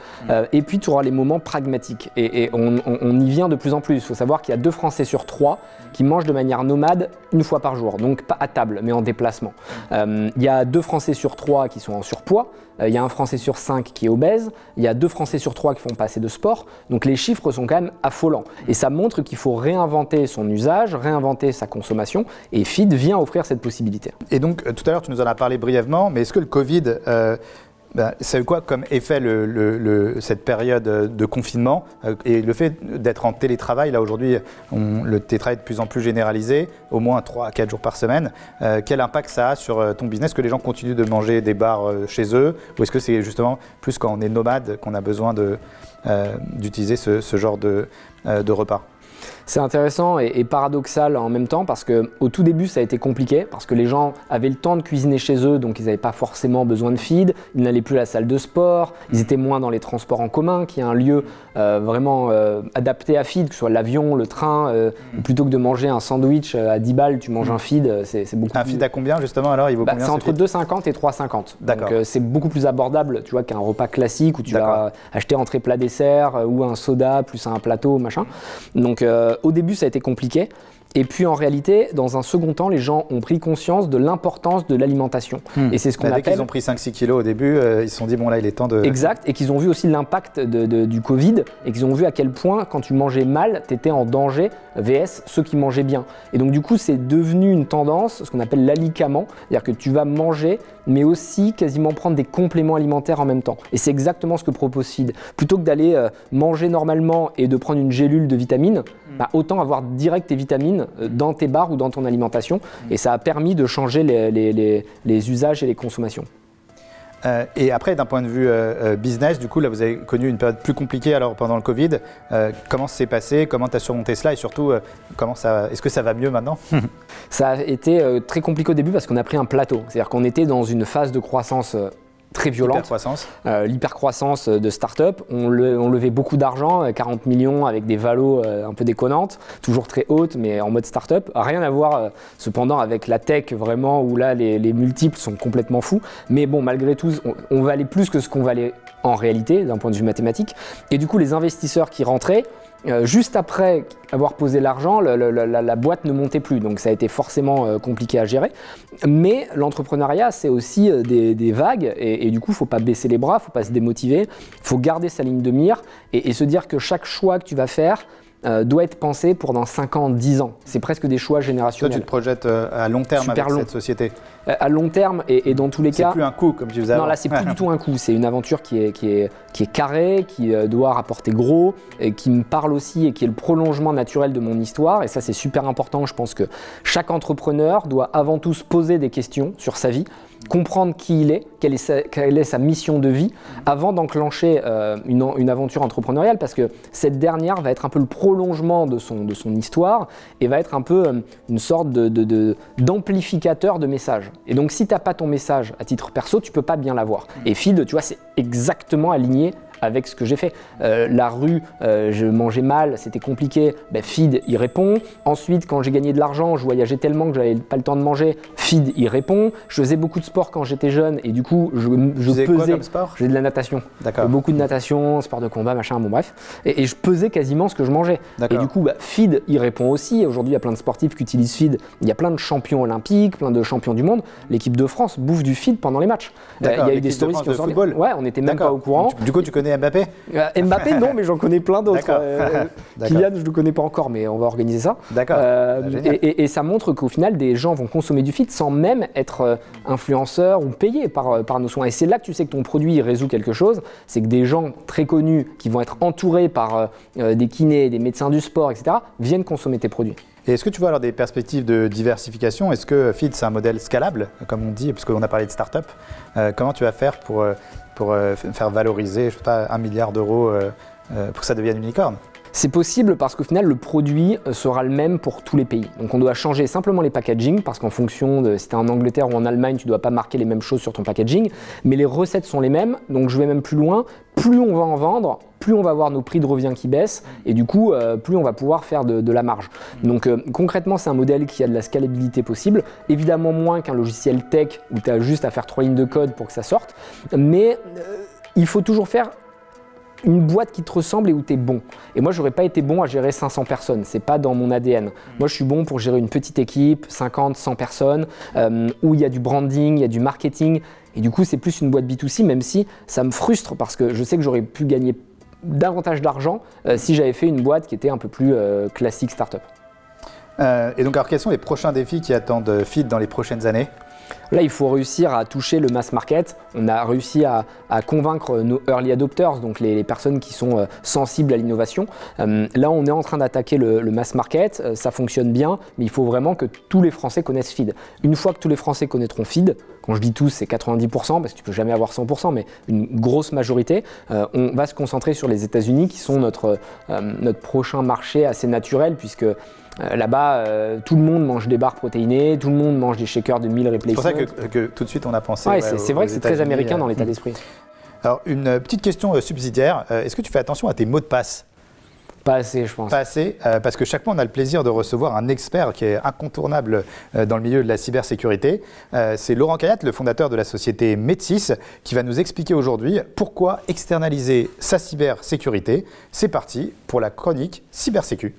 Et puis, tu auras les moments pragmatiques. Et on y vient de plus en plus. Il faut savoir qu'il y a 2 Français sur 3 qui mangent de manière nomade une fois par jour. Donc pas à table, mais en déplacement. Il y a 2 Français sur 3 qui sont en surpoids. Il y a 1 Français sur 5 qui est obèse. Il y a 2 Français sur 3 qui font pas assez de sport. Donc les chiffres sont quand même affolants. Et ça montre qu'il faut réinventer son usage, réinventer sa consommation. Et Feed vient offrir cette possibilité. Et donc, tout à l'heure, tu nous en as parlé brièvement, mais est-ce que le Covid, ça a eu quoi comme effet cette période de confinement et le fait d'être en télétravail, là aujourd'hui, le télétravail est de plus en plus généralisé, au moins 3 à 4 jours par semaine. Quel impact ça a sur ton business? Est-ce que les gens continuent de manger des bars chez eux ou est-ce que c'est justement plus quand on est nomade qu'on a besoin d'utiliser ce genre de repas? C'est intéressant et paradoxal en même temps parce qu'au tout début ça a été compliqué parce que les gens avaient le temps de cuisiner chez eux donc ils n'avaient pas forcément besoin de feed, ils n'allaient plus à la salle de sport, ils étaient moins dans les transports en commun qui est un lieu vraiment adapté à feed, que ce soit l'avion, le train, plutôt que de manger un sandwich à 10 balles, tu manges un feed, c'est beaucoup Un plus... feed à combien justement alors? Il vaut combien? C'est entre 2,50 et 3,50. D'accord. Donc c'est beaucoup plus abordable tu vois, qu'un repas classique où tu vas acheter entrée plat dessert ou un soda plus un plateau machin. Donc au début ça a été compliqué et puis en réalité dans un second temps les gens ont pris conscience de l'importance de l'alimentation et c'est ce qu'on appelle... Dès qu'ils ont pris 5-6 kilos au début, ils se sont dit bon là il est temps de... Exact, et qu'ils ont vu aussi l'impact du Covid et qu'ils ont vu à quel point quand tu mangeais mal tu étais en danger vs ceux qui mangeaient bien. Et donc du coup c'est devenu une tendance, ce qu'on appelle l'alicament, c'est-à-dire que tu vas manger mais aussi quasiment prendre des compléments alimentaires en même temps. Et c'est exactement ce que propose Feed. Plutôt que d'aller manger normalement et de prendre une gélule de vitamines, autant avoir direct tes vitamines dans tes bars ou dans ton alimentation. Et ça a permis de changer les usages et les consommations. Et après, d'un point de vue business, du coup, là, vous avez connu une période plus compliquée alors pendant le Covid. Comment ça s'est passé? Comment tu as surmonté cela? Et surtout, est-ce que ça va mieux maintenant? Ça a été très compliqué au début parce qu'on a pris un plateau. C'est-à-dire qu'on était dans une phase de croissance très violente. L'hypercroissance de start-up. On levait beaucoup d'argent, 40 millions avec des valos un peu déconnantes, toujours très hautes, mais en mode start-up. Rien à voir cependant avec la tech vraiment où là les multiples sont complètement fous. Mais bon, malgré tout, on valait plus que ce qu'on valait en réalité d'un point de vue mathématique. Et du coup, les investisseurs qui rentraient, juste après avoir posé l'argent, la boîte ne montait plus, donc ça a été forcément compliqué à gérer. Mais l'entrepreneuriat, c'est aussi des vagues, et du coup, il ne faut pas baisser les bras, il ne faut pas se démotiver, il faut garder sa ligne de mire et se dire que chaque choix que tu vas faire doit être pensé pour dans 5 ans, 10 ans. C'est presque des choix générationnels. Toi, tu te projettes à long terme Super avec long. cette société? À long terme, et dans tous les cas... C'est plus un coup, comme tu faisais avant. Non, là, c'est plus du tout un coup. C'est une aventure qui est carrée, qui doit rapporter gros, et qui me parle aussi et qui est le prolongement naturel de mon histoire. Et ça, c'est super important. Je pense que chaque entrepreneur doit avant tout se poser des questions sur sa vie, comprendre qui il est, quelle est sa mission de vie, avant d'enclencher une aventure entrepreneuriale, parce que cette dernière va être un peu le prolongement de son histoire et va être un peu une sorte d'amplificateur de message. Et donc, si tu n'as pas ton message à titre perso, tu ne peux pas bien l'avoir. Et Feed, tu vois, c'est exactement aligné avec ce que j'ai fait. La rue, je mangeais mal, c'était compliqué, Feed y répond. Ensuite, quand j'ai gagné de l'argent, je voyageais tellement que j'avais pas le temps de manger, Feed y répond. Je faisais beaucoup de sport quand j'étais jeune et du coup, je pesais. Quoi comme sport? J'ai de la natation. D'accord. Beaucoup de natation, sport de combat, machin, bon bref. Et je pesais quasiment ce que je mangeais. Et du coup, Feed y répond aussi. Aujourd'hui, il y a plein de sportifs qui utilisent Feed. Il y a plein de champions olympiques, plein de champions du monde. L'équipe de France bouffe du Feed pendant les matchs. Il y a eu des stories qui ont sorti. Ouais, on n'était même pas au courant. Du coup, tu connais Mbappé? Mbappé, non, mais j'en connais plein d'autres. Kylian, je ne le connais pas encore, mais on va organiser ça. D'accord. Et ça montre qu'au final, des gens vont consommer du feed sans même être influenceurs ou payés par nos soins. Et c'est là que tu sais que ton produit résout quelque chose. C'est que des gens très connus qui vont être entourés par des kinés, des médecins du sport, etc., viennent consommer tes produits. Et est-ce que tu vois alors des perspectives de diversification? Est-ce que Feed, c'est un modèle scalable, comme on dit, puisqu'on a parlé de start-up? Comment tu vas faire pour faire valoriser, je sais pas, 1 milliard d'euros pour que ça devienne une licorne? C'est possible parce qu'au final, le produit sera le même pour tous les pays. Donc on doit changer simplement les packaging parce qu'en fonction de si tu es en Angleterre ou en Allemagne, tu ne dois pas marquer les mêmes choses sur ton packaging. Mais les recettes sont les mêmes, donc je vais même plus loin. Plus on va en vendre, plus on va avoir nos prix de revient qui baissent et du coup, plus on va pouvoir faire de la marge. Donc concrètement, c'est un modèle qui a de la scalabilité possible. Évidemment moins qu'un logiciel tech où tu as juste à faire 3 lignes de code pour que ça sorte. Mais il faut toujours faire une boîte qui te ressemble et où tu es bon. Et moi, j'aurais pas été bon à gérer 500 personnes. C'est pas dans mon ADN. Moi, je suis bon pour gérer une petite équipe, 50, 100 personnes, où il y a du branding, il y a du marketing. Et du coup, c'est plus une boîte B2C, même si ça me frustre parce que je sais que j'aurais pu gagner davantage d'argent si j'avais fait une boîte qui était un peu plus classique startup. Et donc, alors, quels sont les prochains défis qui attendent Feed dans les prochaines années? Là, il faut réussir à toucher le mass market. On a réussi à convaincre nos early adopters, donc les personnes qui sont sensibles à l'innovation. Là, on est en train d'attaquer le mass market. Ça fonctionne bien, mais il faut vraiment que tous les Français connaissent Feed. Une fois que tous les Français connaîtront Feed, quand je dis tous, c'est 90%, parce que tu peux jamais avoir 100%, mais une grosse majorité, on va se concentrer sur les États-Unis, qui sont notre prochain marché assez naturel, puisque là-bas, tout le monde mange des barres protéinées, tout le monde mange des shakers de meal replacement. C'est pour ça que tout de suite on a pensé. Ouais, c'est vrai que c'est très américain dans l'état d'esprit. Alors, une petite question subsidiaire. Est-ce que tu fais attention à tes mots de passe? Pas assez, je pense. Pas assez, parce que chaque mois, on a le plaisir de recevoir un expert qui est incontournable dans le milieu de la cybersécurité. C'est Laurent Kayat, le fondateur de la société Medsys, qui va nous expliquer aujourd'hui pourquoi externaliser sa cybersécurité. C'est parti pour la chronique Cybersécu.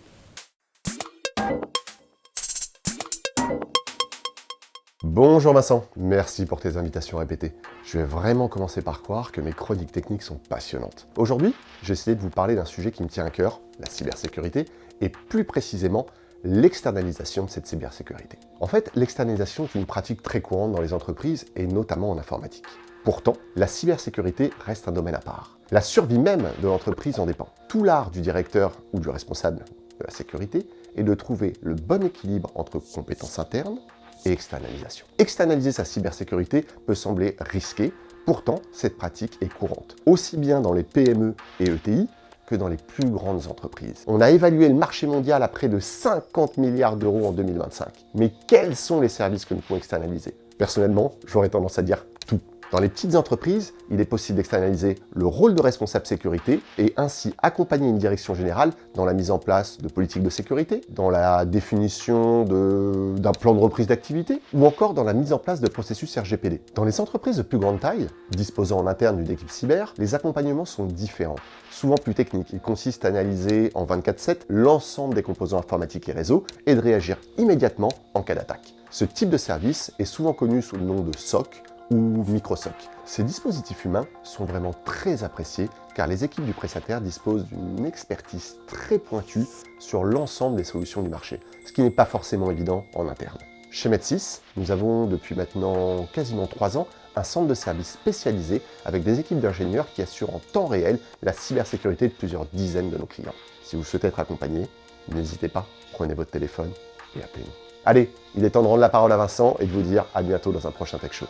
Bonjour Vincent, merci pour tes invitations répétées. Je vais vraiment commencer par croire que mes chroniques techniques sont passionnantes. Aujourd'hui, j'ai essayé de vous parler d'un sujet qui me tient à cœur, la cybersécurité, et plus précisément l'externalisation de cette cybersécurité. En fait, l'externalisation est une pratique très courante dans les entreprises et notamment en informatique. Pourtant, la cybersécurité reste un domaine à part. La survie même de l'entreprise en dépend. Tout l'art du directeur ou du responsable de la sécurité est de trouver le bon équilibre entre compétences internes et externalisation. Externaliser sa cybersécurité peut sembler risqué, pourtant cette pratique est courante, aussi bien dans les PME et ETI que dans les plus grandes entreprises. On a évalué le marché mondial à près de 50 milliards d'euros en 2025. Mais quels sont les services que nous pouvons externaliser? Personnellement, j'aurais tendance à dire tout. Dans les petites entreprises, il est possible d'externaliser le rôle de responsable sécurité et ainsi accompagner une direction générale dans la mise en place de politiques de sécurité, dans la définition d'un plan de reprise d'activité ou encore dans la mise en place de processus RGPD. Dans les entreprises de plus grande taille, disposant en interne d'une équipe cyber, les accompagnements sont différents, souvent plus techniques. Ils consistent à analyser en 24/7 l'ensemble des composants informatiques et réseaux et de réagir immédiatement en cas d'attaque. Ce type de service est souvent connu sous le nom de SOC, ou micro-SOC. Ces dispositifs humains sont vraiment très appréciés car les équipes du prestataire disposent d'une expertise très pointue sur l'ensemble des solutions du marché, ce qui n'est pas forcément évident en interne. Chez Medsys, nous avons depuis maintenant quasiment 3 ans un centre de service spécialisé avec des équipes d'ingénieurs qui assurent en temps réel la cybersécurité de plusieurs dizaines de nos clients. Si vous souhaitez être accompagné, n'hésitez pas, prenez votre téléphone et appelez-nous. Allez, il est temps de rendre la parole à Vincent et de vous dire à bientôt dans un prochain Tech Show.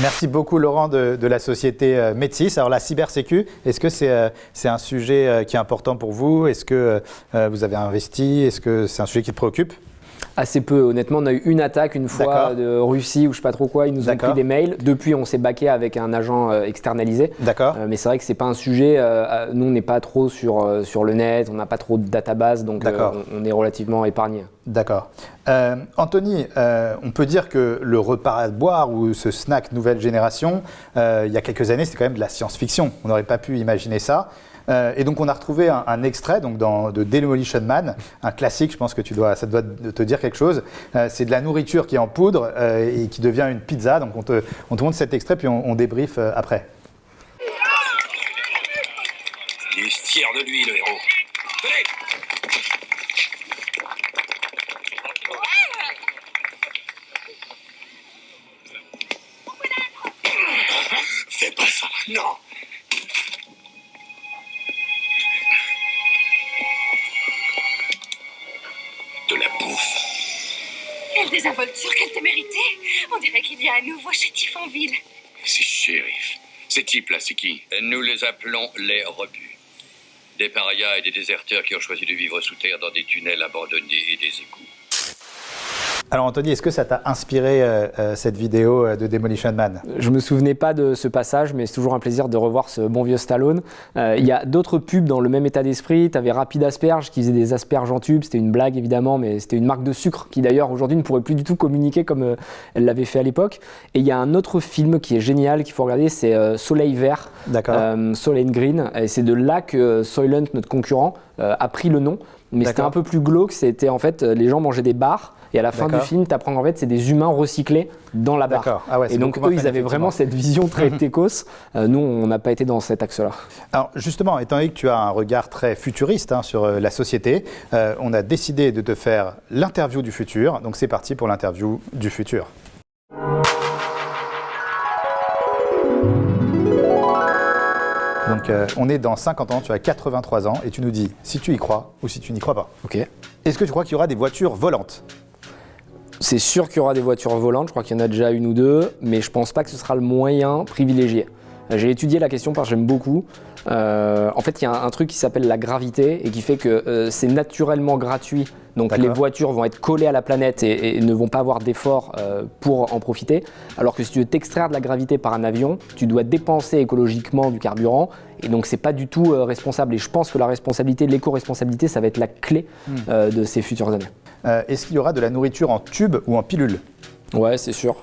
Merci beaucoup Laurent de la société Medsys. Alors la cybersécu, est-ce que c'est un sujet qui est important pour vous? Est-ce que vous avez investi? Est-ce que c'est un sujet qui te préoccupe? Assez peu, honnêtement, on a eu une attaque une fois de Russie ou je sais pas trop quoi, ils nous ont pris des mails. Depuis, on s'est backé avec un agent externalisé. D'accord. Mais c'est vrai que c'est pas un sujet, nous on n'est pas trop sur le net, on n'a pas trop de database, donc on est relativement épargné. D'accord. Anthony, on peut dire que le repas à boire ou ce snack nouvelle génération, il y a quelques années, c'était quand même de la science-fiction. On n'aurait pas pu imaginer ça. Et donc on a retrouvé un extrait donc de Demolition Man, un classique, je pense que ça doit te dire quelque chose. C'est de la nourriture qui est en poudre et qui devient une pizza. Donc on te montre cet extrait puis on débriefe après. Il est fier de lui, le héros. Tenez! Fais pas ça, non! désinvolture qu'elle te méritait. On dirait qu'il y a un nouveau chétif en ville. C'est shérif. Ces types-là, c'est qui? Nous les appelons les rebus. Des parias et des déserteurs qui ont choisi de vivre sous terre dans des tunnels abandonnés et des égouts. Alors Anthony, est-ce que ça t'a inspiré cette vidéo de Demolition Man? Je me souvenais pas de ce passage, mais c'est toujours un plaisir de revoir ce bon vieux Stallone. Il y a d'autres pubs dans le même état d'esprit. Tu avais Rapide Asperge qui faisait des asperges en tube. C'était une blague évidemment, mais c'était une marque de sucre qui d'ailleurs aujourd'hui ne pourrait plus du tout communiquer comme elle l'avait fait à l'époque. Et il y a un autre film qui est génial qu'il faut regarder, c'est Soleil Vert, Soleil Green. Et c'est de là que Soylent, notre concurrent, a pris le nom. Mais c'était un peu plus glauque. C'était en fait les gens mangeaient des bars. Et à la fin du film, tu apprends qu'en fait, c'est des humains recyclés dans la barre. Ah ouais, et donc, eux, ils avaient vraiment cette vision très techos. Nous, on n'a pas été dans cet axe-là. Alors, justement, étant donné que tu as un regard très futuriste sur la société, on a décidé de te faire l'interview du futur. Donc, c'est parti pour l'interview du futur. Donc, on est dans 50 ans, tu as 83 ans, et tu nous dis si tu y crois ou si tu n'y crois pas. Ok. Est-ce que tu crois qu'il y aura des voitures volantes? C'est sûr qu'il y aura des voitures volantes, je crois qu'il y en a déjà une ou deux, mais je pense pas que ce sera le moyen privilégié. J'ai étudié la question parce que j'aime beaucoup. En fait, il y a un truc qui s'appelle la gravité et qui fait que c'est naturellement gratuit. Donc les voitures vont être collées à la planète et ne vont pas avoir d'effort pour en profiter. Alors que si tu veux t'extraire de la gravité par un avion, tu dois dépenser écologiquement du carburant. Et donc c'est pas du tout responsable. Et je pense que la responsabilité, l'éco-responsabilité, ça va être la clé de ces futures années. Est-ce qu'il y aura de la nourriture en tube ou en pilule? Ouais, c'est sûr.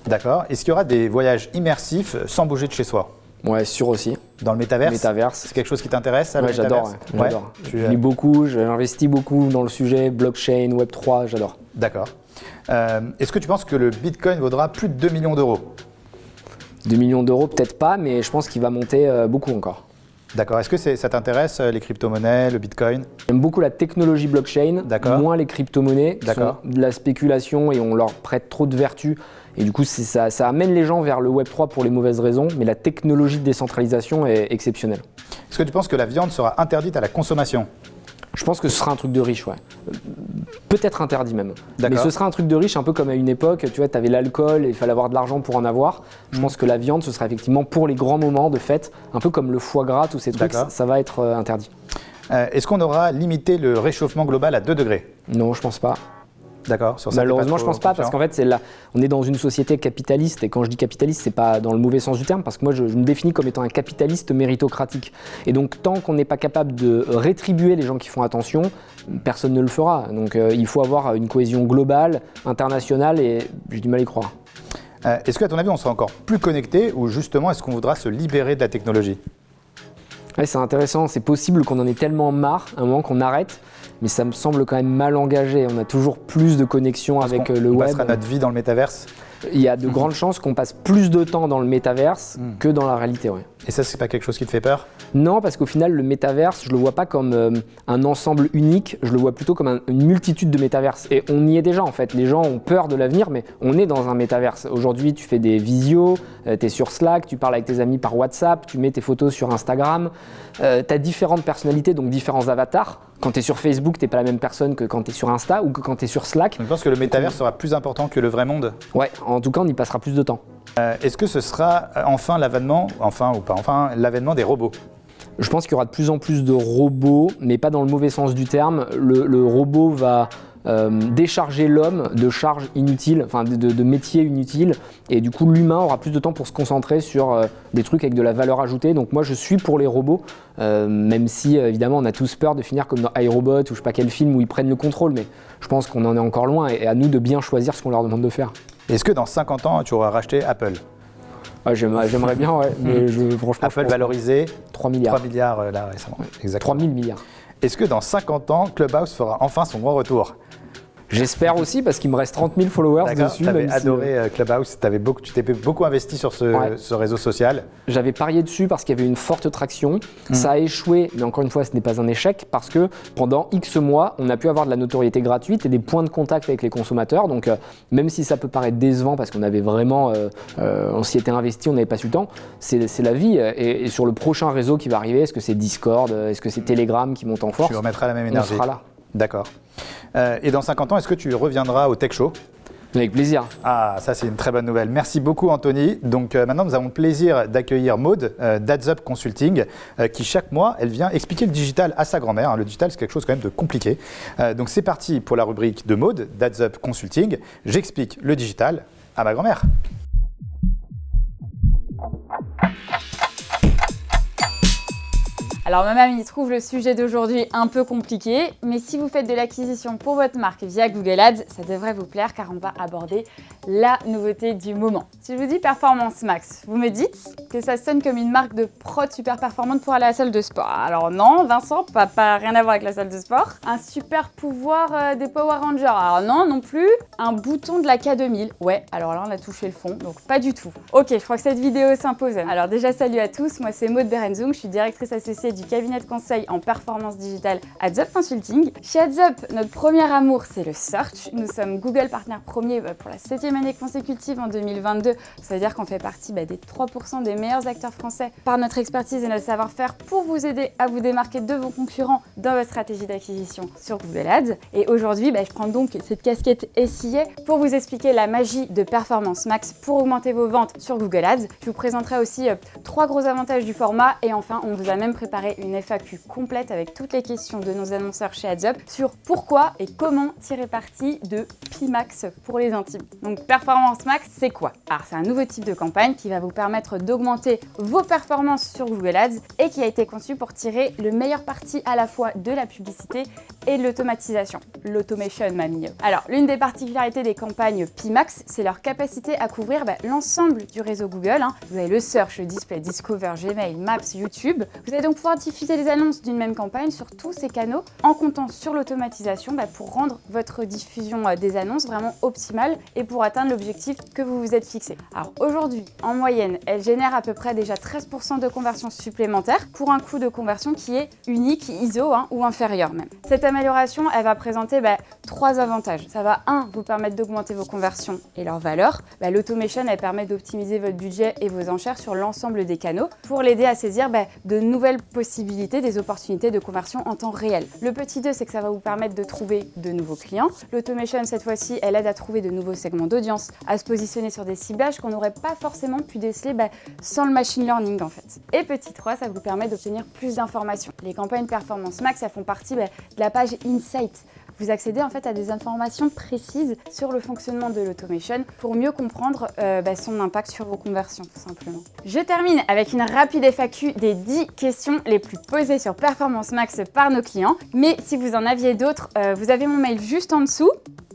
D'accord. Est-ce qu'il y aura des voyages immersifs sans bouger de chez soi? Ouais, sûr aussi. Dans le métaverse? Métaverse. C'est quelque chose qui t'intéresse? Ouais, j'adore. J'adore. Je lis beaucoup, j'investis beaucoup dans le sujet, blockchain, Web3, j'adore. D'accord. Est-ce que tu penses que le Bitcoin vaudra plus de 2 millions d'euros? 2 millions d'euros, peut-être pas, mais je pense qu'il va monter beaucoup encore. D'accord. Est-ce que ça t'intéresse, les crypto-monnaies, le Bitcoin? J'aime beaucoup la technologie blockchain, moins les crypto-monnaies qui sont de la spéculation et on leur prête trop de vertus. Et du coup, ça amène les gens vers le Web3 pour les mauvaises raisons, mais la technologie de décentralisation est exceptionnelle. Est-ce que tu penses que la viande sera interdite à la consommation? Je pense que ce sera un truc de riche, ouais. Peut-être interdit même. Mais ce sera un truc de riche, un peu comme à une époque, tu vois, tu avais l'alcool et il fallait avoir de l'argent pour en avoir. Je pense que la viande, ce sera effectivement pour les grands moments de fête, un peu comme le foie gras, tous ces trucs, ça va être interdit. Est-ce qu'on aura limité le réchauffement global à 2 degrés? Non, je pense pas. D'accord. Malheureusement, je pense pas, parce qu'en fait, on est dans une société capitaliste, et quand je dis capitaliste, c'est pas dans le mauvais sens du terme, parce que moi, je me définis comme étant un capitaliste méritocratique. Et donc, tant qu'on n'est pas capable de rétribuer les gens qui font attention, personne ne le fera. Donc, il faut avoir une cohésion globale, internationale, et j'ai du mal à y croire. Est-ce qu'à ton avis, on sera encore plus connecté, ou justement, est-ce qu'on voudra se libérer de la technologie? Ouais, c'est intéressant, c'est possible qu'on en ait tellement marre, à un moment qu'on arrête, mais ça me semble quand même mal engagé. On a toujours plus de connexions avec le web. On passera notre vie dans le métaverse? Il y a de grandes chances qu'on passe plus de temps dans le métaverse que dans la réalité, ouais. Et ça, c'est pas quelque chose qui te fait peur? Non, parce qu'au final, le métaverse, je le vois pas comme un ensemble unique, je le vois plutôt comme une multitude de métaverses. Et on y est déjà en fait. Les gens ont peur de l'avenir, mais on est dans un métaverse. Aujourd'hui, tu fais des visios, tu es sur Slack, tu parles avec tes amis par WhatsApp, tu mets tes photos sur Instagram. Tu as différentes personnalités, donc différents avatars. Quand tu es sur Facebook, tu n'es pas la même personne que quand tu es sur Insta ou que quand tu es sur Slack. Je pense que le métaverse sera plus important que le vrai monde? Ouais, en tout cas, on y passera plus de temps. Est-ce que ce sera enfin l'avènement, l'avènement des robots? Je pense qu'il y aura de plus en plus de robots, mais pas dans le mauvais sens du terme. Le robot va décharger l'homme de charges inutiles, enfin de métiers inutiles, et du coup l'humain aura plus de temps pour se concentrer sur des trucs avec de la valeur ajoutée. Donc moi je suis pour les robots, même si évidemment on a tous peur de finir comme dans iRobot ou je sais pas quel film où ils prennent le contrôle, mais je pense qu'on en est encore loin et à nous de bien choisir ce qu'on leur demande de faire. Est-ce que dans 50 ans tu auras racheté Apple? Ouais, j'aimerais bien, ouais, mais franchement Apple valorisé 3 milliards. 3 milliards là récemment. Ouais. Exactement. 3000 milliards. Est-ce que dans 50 ans, Clubhouse fera enfin son grand retour? J'espère aussi parce qu'il me reste 30 000 followers dessus. Tu avais adoré Clubhouse, tu t'es beaucoup investi sur ce réseau social. J'avais parié dessus parce qu'il y avait une forte traction. Ça a échoué, mais encore une fois, ce n'est pas un échec parce que pendant X mois, on a pu avoir de la notoriété gratuite et des points de contact avec les consommateurs. Donc, même si ça peut paraître décevant parce qu'on avait vraiment, on s'y était investi, on n'avait pas su le temps, c'est la vie. Et sur le prochain réseau qui va arriver, est-ce que c'est Discord, est-ce que c'est Telegram qui monte en force? Tu remettras la même énergie. On sera là. D'accord. Et dans 50 ans, est-ce que tu reviendras au Tech Show? Avec plaisir. Ah, ça c'est une très bonne nouvelle. Merci beaucoup Anthony. Donc maintenant nous avons le plaisir d'accueillir Maud d'Adds Up Consulting qui chaque mois elle vient expliquer le digital à sa grand-mère. Le digital c'est quelque chose quand même de compliqué. Donc c'est parti pour la rubrique de Maud d'Adds Up Consulting. J'explique le digital à ma grand-mère. Alors ma mamie trouve le sujet d'aujourd'hui un peu compliqué, mais si vous faites de l'acquisition pour votre marque via Google Ads, ça devrait vous plaire car on va aborder la nouveauté du moment. Si je vous dis Performance Max, vous me dites que ça sonne comme une marque de prod super performante pour aller à la salle de sport. Alors non, Vincent, pas rien à voir avec la salle de sport. Un super pouvoir des Power Rangers. Alors non plus. Un bouton de la K2000. Ouais, alors là on a touché le fond, donc pas du tout. Ok, je crois que cette vidéo s'impose. Alors déjà salut à tous, moi c'est Maud Berenzung, je suis directrice associée du cabinet de conseil en performance digitale Adds Up Consulting. Chez Adds Up, notre premier amour, c'est le search. Nous sommes Google partenaire premier pour la 7e année consécutive en 2022. Ça veut dire qu'on fait partie des 3% des meilleurs acteurs français par notre expertise et notre savoir-faire pour vous aider à vous démarquer de vos concurrents dans votre stratégie d'acquisition sur Google Ads. Et aujourd'hui, je prends donc cette casquette SIA pour vous expliquer la magie de Performance Max pour augmenter vos ventes sur Google Ads. Je vous présenterai aussi 3 gros avantages du format et enfin, on vous a même préparé une FAQ complète avec toutes les questions de nos annonceurs chez Adds Up sur pourquoi et comment tirer parti de PMax pour les intimes. Donc Performance Max, c'est quoi? Alors c'est un nouveau type de campagne qui va vous permettre d'augmenter vos performances sur Google Ads et qui a été conçu pour tirer le meilleur parti à la fois de la publicité et de l'automatisation. L'automation, mamie. Alors l'une des particularités des campagnes PMax, c'est leur capacité à couvrir l'ensemble du réseau Google. Vous avez le search, le display, Discover, Gmail, Maps, YouTube. Vous allez donc pouvoir diffuser les annonces d'une même campagne sur tous ces canaux en comptant sur l'automatisation pour rendre votre diffusion des annonces vraiment optimale et pour atteindre l'objectif que vous vous êtes fixé. Alors aujourd'hui, en moyenne, elle génère à peu près déjà 13% de conversion supplémentaire pour un coût de conversion qui est unique, ISO ou inférieur même. Cette amélioration, elle va présenter 3 avantages. Ça va, vous permettre d'augmenter vos conversions et leur valeur. L'automation, elle permet d'optimiser votre budget et vos enchères sur l'ensemble des canaux pour l'aider à saisir de nouvelles possibilités, des opportunités de conversion en temps réel. Le petit 2, c'est que ça va vous permettre de trouver de nouveaux clients. L'automation, cette fois-ci, elle aide à trouver de nouveaux segments d'audience, à se positionner sur des ciblages qu'on n'aurait pas forcément pu déceler sans le machine learning en fait. Et petit 3, ça vous permet d'obtenir plus d'informations. Les campagnes Performance Max, elles font partie de la page Insight. Vous accédez en fait à des informations précises sur le fonctionnement de l'automation pour mieux comprendre son impact sur vos conversions tout simplement. Je termine avec une rapide FAQ des 10 questions les plus posées sur Performance Max par nos clients. Mais si vous en aviez d'autres, vous avez mon mail juste en dessous.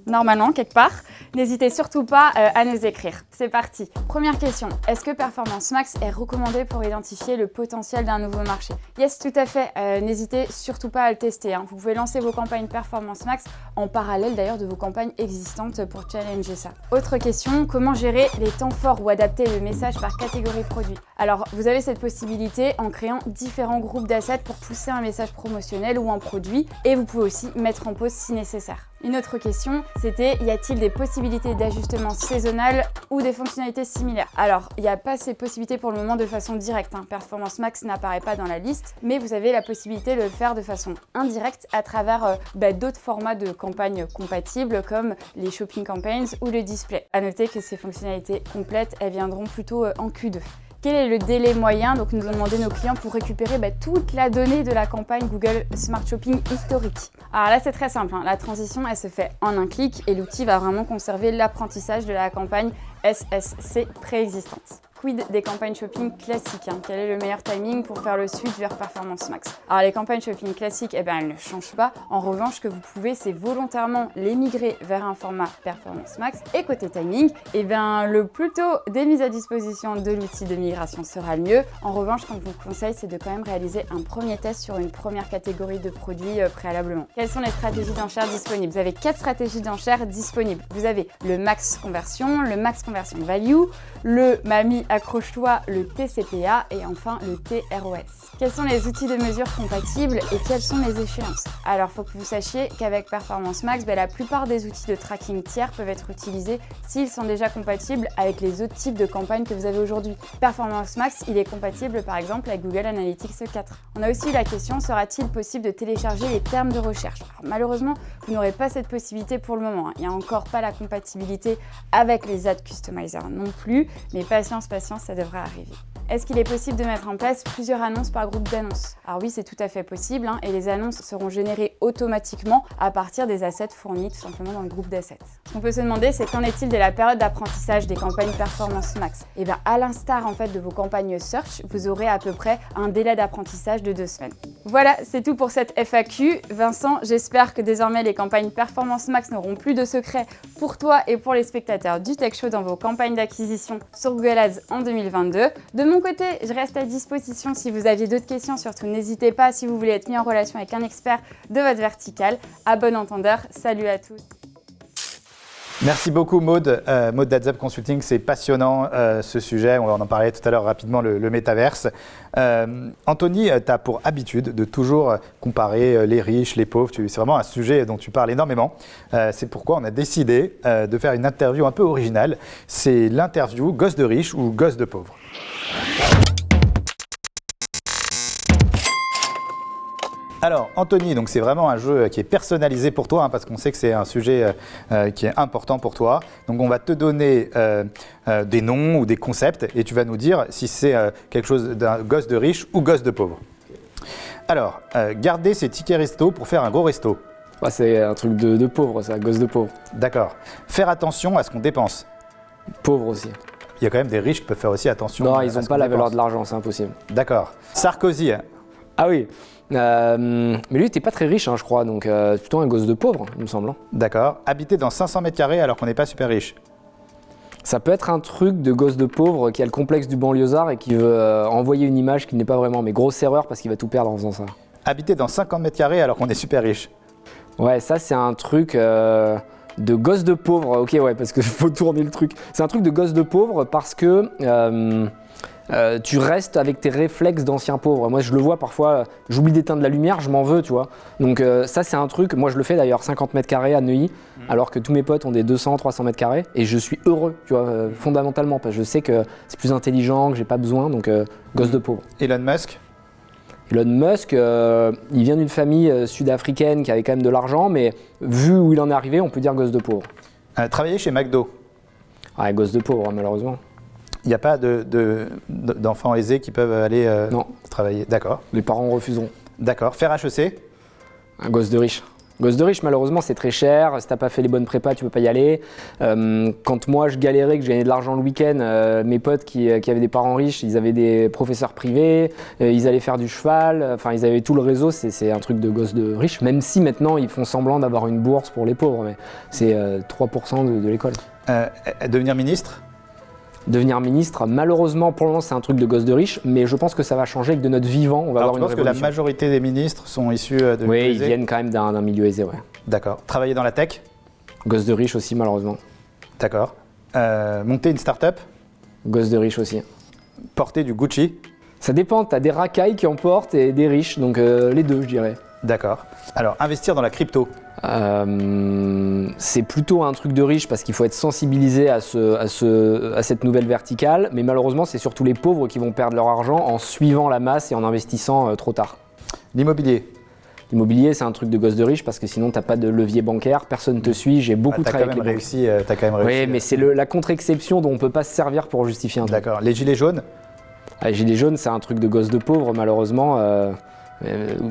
Normalement, quelque part. N'hésitez surtout pas à nous écrire. C'est parti. Première question. Est-ce que Performance Max est recommandé pour identifier le potentiel d'un nouveau marché? Yes, tout à fait. N'hésitez surtout pas à le tester. Vous pouvez lancer vos campagnes Performance Max en parallèle d'ailleurs de vos campagnes existantes pour challenger ça. Autre question. Comment gérer les temps forts ou adapter le message par catégorie produit? Alors, vous avez cette possibilité en créant différents groupes d'assets pour pousser un message promotionnel ou un produit et vous pouvez aussi mettre en pause si nécessaire. Une autre question, c'était y a-t-il des possibilités d'ajustement saisonnal ou des fonctionnalités similaires? Alors, il n'y a pas ces possibilités pour le moment de façon directe. Performance Max n'apparaît pas dans la liste, mais vous avez la possibilité de le faire de façon indirecte à travers d'autres formats de campagnes compatibles comme les shopping campaigns ou le display. À noter que ces fonctionnalités complètes, elles viendront plutôt en Q2. Quel est le délai moyen? Donc nous ont demandé nos clients pour récupérer toute la donnée de la campagne Google Smart Shopping historique. Alors là c'est très simple, la transition elle se fait en un clic et l'outil va vraiment conserver l'apprentissage de la campagne SSC préexistante. Quid des campagnes shopping classiques? Quel est le meilleur timing pour faire le switch vers Performance Max? Alors les campagnes shopping classiques, elles ne changent pas. En revanche, ce que vous pouvez, c'est volontairement les migrer vers un format Performance Max. Et côté timing, le plus tôt des mises à disposition de l'outil de migration sera le mieux. En revanche, ce qu'on vous conseille, c'est de quand même réaliser un premier test sur une première catégorie de produits préalablement. Quelles sont les stratégies d'enchères disponibles? Vous avez 4 stratégies d'enchères disponibles. Vous avez le Max Conversion, le Max Conversion Value, le Mamie Accroche-toi, le TCPA et enfin le TROS. Quels sont les outils de mesure compatibles et quelles sont les échéances? Alors, il faut que vous sachiez qu'avec Performance Max, la plupart des outils de tracking tiers peuvent être utilisés s'ils sont déjà compatibles avec les autres types de campagnes que vous avez aujourd'hui. Performance Max, il est compatible par exemple avec Google Analytics 4. On a aussi eu la question, sera-t-il possible de télécharger les termes de recherche? Alors, malheureusement, vous n'aurez pas cette possibilité pour le moment. Il n'y a encore pas la compatibilité avec les Ad Customizers non plus, mais patience, ça devrait arriver. Est-ce qu'il est possible de mettre en place plusieurs annonces par groupe d'annonces? Alors oui, c'est tout à fait possible et les annonces seront générées automatiquement à partir des assets fournis tout simplement dans le groupe d'assets. Ce qu'on peut se demander, c'est qu'en est-il de la période d'apprentissage des campagnes Performance Max? Et bien, à l'instar en fait de vos campagnes Search, vous aurez à peu près un délai d'apprentissage de 2 semaines. Voilà, c'est tout pour cette FAQ. Vincent, j'espère que désormais les campagnes Performance Max n'auront plus de secrets pour toi et pour les spectateurs du Tech Show dans vos campagnes d'acquisition sur Google Ads en 2022. De mon côté, je reste à disposition si vous aviez d'autres questions. Surtout, n'hésitez pas si vous voulez être mis en relation avec un expert de votre verticale. À bon entendeur, salut à tous. Merci beaucoup Maud. Maud d'AdsUp Consulting, c'est passionnant ce sujet, on en parlait tout à l'heure rapidement, le métaverse. Anthony, tu as pour habitude de toujours comparer les riches, les pauvres, c'est vraiment un sujet dont tu parles énormément. C'est pourquoi on a décidé de faire une interview un peu originale. C'est l'interview gosse de riche ou gosse de pauvre. Alors Anthony, donc c'est vraiment un jeu qui est personnalisé pour toi parce qu'on sait que c'est un sujet qui est important pour toi. Donc on va te donner des noms ou des concepts et tu vas nous dire si c'est quelque chose d'un gosse de riche ou gosse de pauvre. Alors, garder ses tickets resto pour faire un gros resto. C'est un truc de pauvre, ça, gosse de pauvre. D'accord. Faire attention à ce qu'on dépense. Pauvre aussi. Il y a quand même des riches qui peuvent faire aussi attention. Non, ils n'ont pas la valeur de l'argent, c'est impossible. D'accord. Sarkozy. Ah oui. Mais lui, il n'était pas très riche, je crois, donc plutôt un gosse de pauvre, il me semble. D'accord. Habiter dans 500 mètres carrés alors qu'on n'est pas super riche. Ça peut être un truc de gosse de pauvre qui a le complexe du banlieusard et qui veut envoyer une image qui n'est pas vraiment, mais grosse erreur parce qu'il va tout perdre en faisant ça. Habiter dans 50 mètres carrés alors qu'on est super riche. Ouais, ça c'est un truc de gosse de pauvre, ok, ouais, parce qu'il faut tourner le truc. C'est un truc de gosse de pauvre parce que tu restes avec tes réflexes d'ancien pauvre. Moi, je le vois parfois, j'oublie d'éteindre la lumière, je m'en veux, tu vois. Donc ça, c'est un truc, moi je le fais d'ailleurs, 50 mètres carrés à Neuilly, alors que tous mes potes ont des 200, 300 mètres carrés, et je suis heureux, tu vois, fondamentalement, parce que je sais que c'est plus intelligent, que j'ai pas besoin, donc gosse de pauvre. Elon Musk. Elon Musk, il vient d'une famille sud-africaine qui avait quand même de l'argent, mais vu où il en est arrivé, on peut dire gosse de pauvre. Travailler chez McDo. Ah, gosse de pauvre, malheureusement. Il n'y a pas d'enfants aisés qui peuvent aller non. travailler. D'accord. Les parents refuseront. D'accord. Faire HEC. Un gosse de riche. Gosse de riche, malheureusement, c'est très cher. Si t'as pas fait les bonnes prépas, tu peux pas y aller. Quand moi, je galérais, que je gagnais de l'argent le week-end, mes potes qui avaient des parents riches, ils avaient des professeurs privés, ils allaient faire du cheval. Enfin, ils avaient tout le réseau. C'est un truc de gosse de riche. Même si maintenant, ils font semblant d'avoir une bourse pour les pauvres, mais c'est 3% de l'école. Devenir ministre. Devenir ministre, malheureusement, pour le moment, c'est un truc de gosse de riche, mais je pense que ça va changer, que de notre vivant, on va avoir une révolution. Tu penses que la majorité des ministres sont issus de milieu aisé ? Oui, ils aisé viennent quand même d'un milieu aisé, ouais. D'accord. Travailler dans la tech ? Gosse de riche aussi, malheureusement. D'accord. Monter une start-up ? Gosse de riche aussi. Porter du Gucci ? Ça dépend, t'as des racailles qui en portent et des riches, donc les deux, je dirais. D'accord. Alors, investir dans la crypto ? C'est plutôt un truc de riche parce qu'il faut être sensibilisé à cette nouvelle verticale, mais malheureusement c'est surtout les pauvres qui vont perdre leur argent en suivant la masse et en investissant trop tard. L'immobilier. L'immobilier c'est un truc de gosse de riche parce que sinon t'as pas de levier bancaire, personne ne te suit, j'ai beaucoup travaillé avec les banques. T'as quand même réussi. Oui, mais c'est la contre-exception dont on peut pas se servir pour justifier un truc. D'accord. Les gilets jaunes ? Les gilets jaunes c'est un truc de gosse de pauvre malheureusement.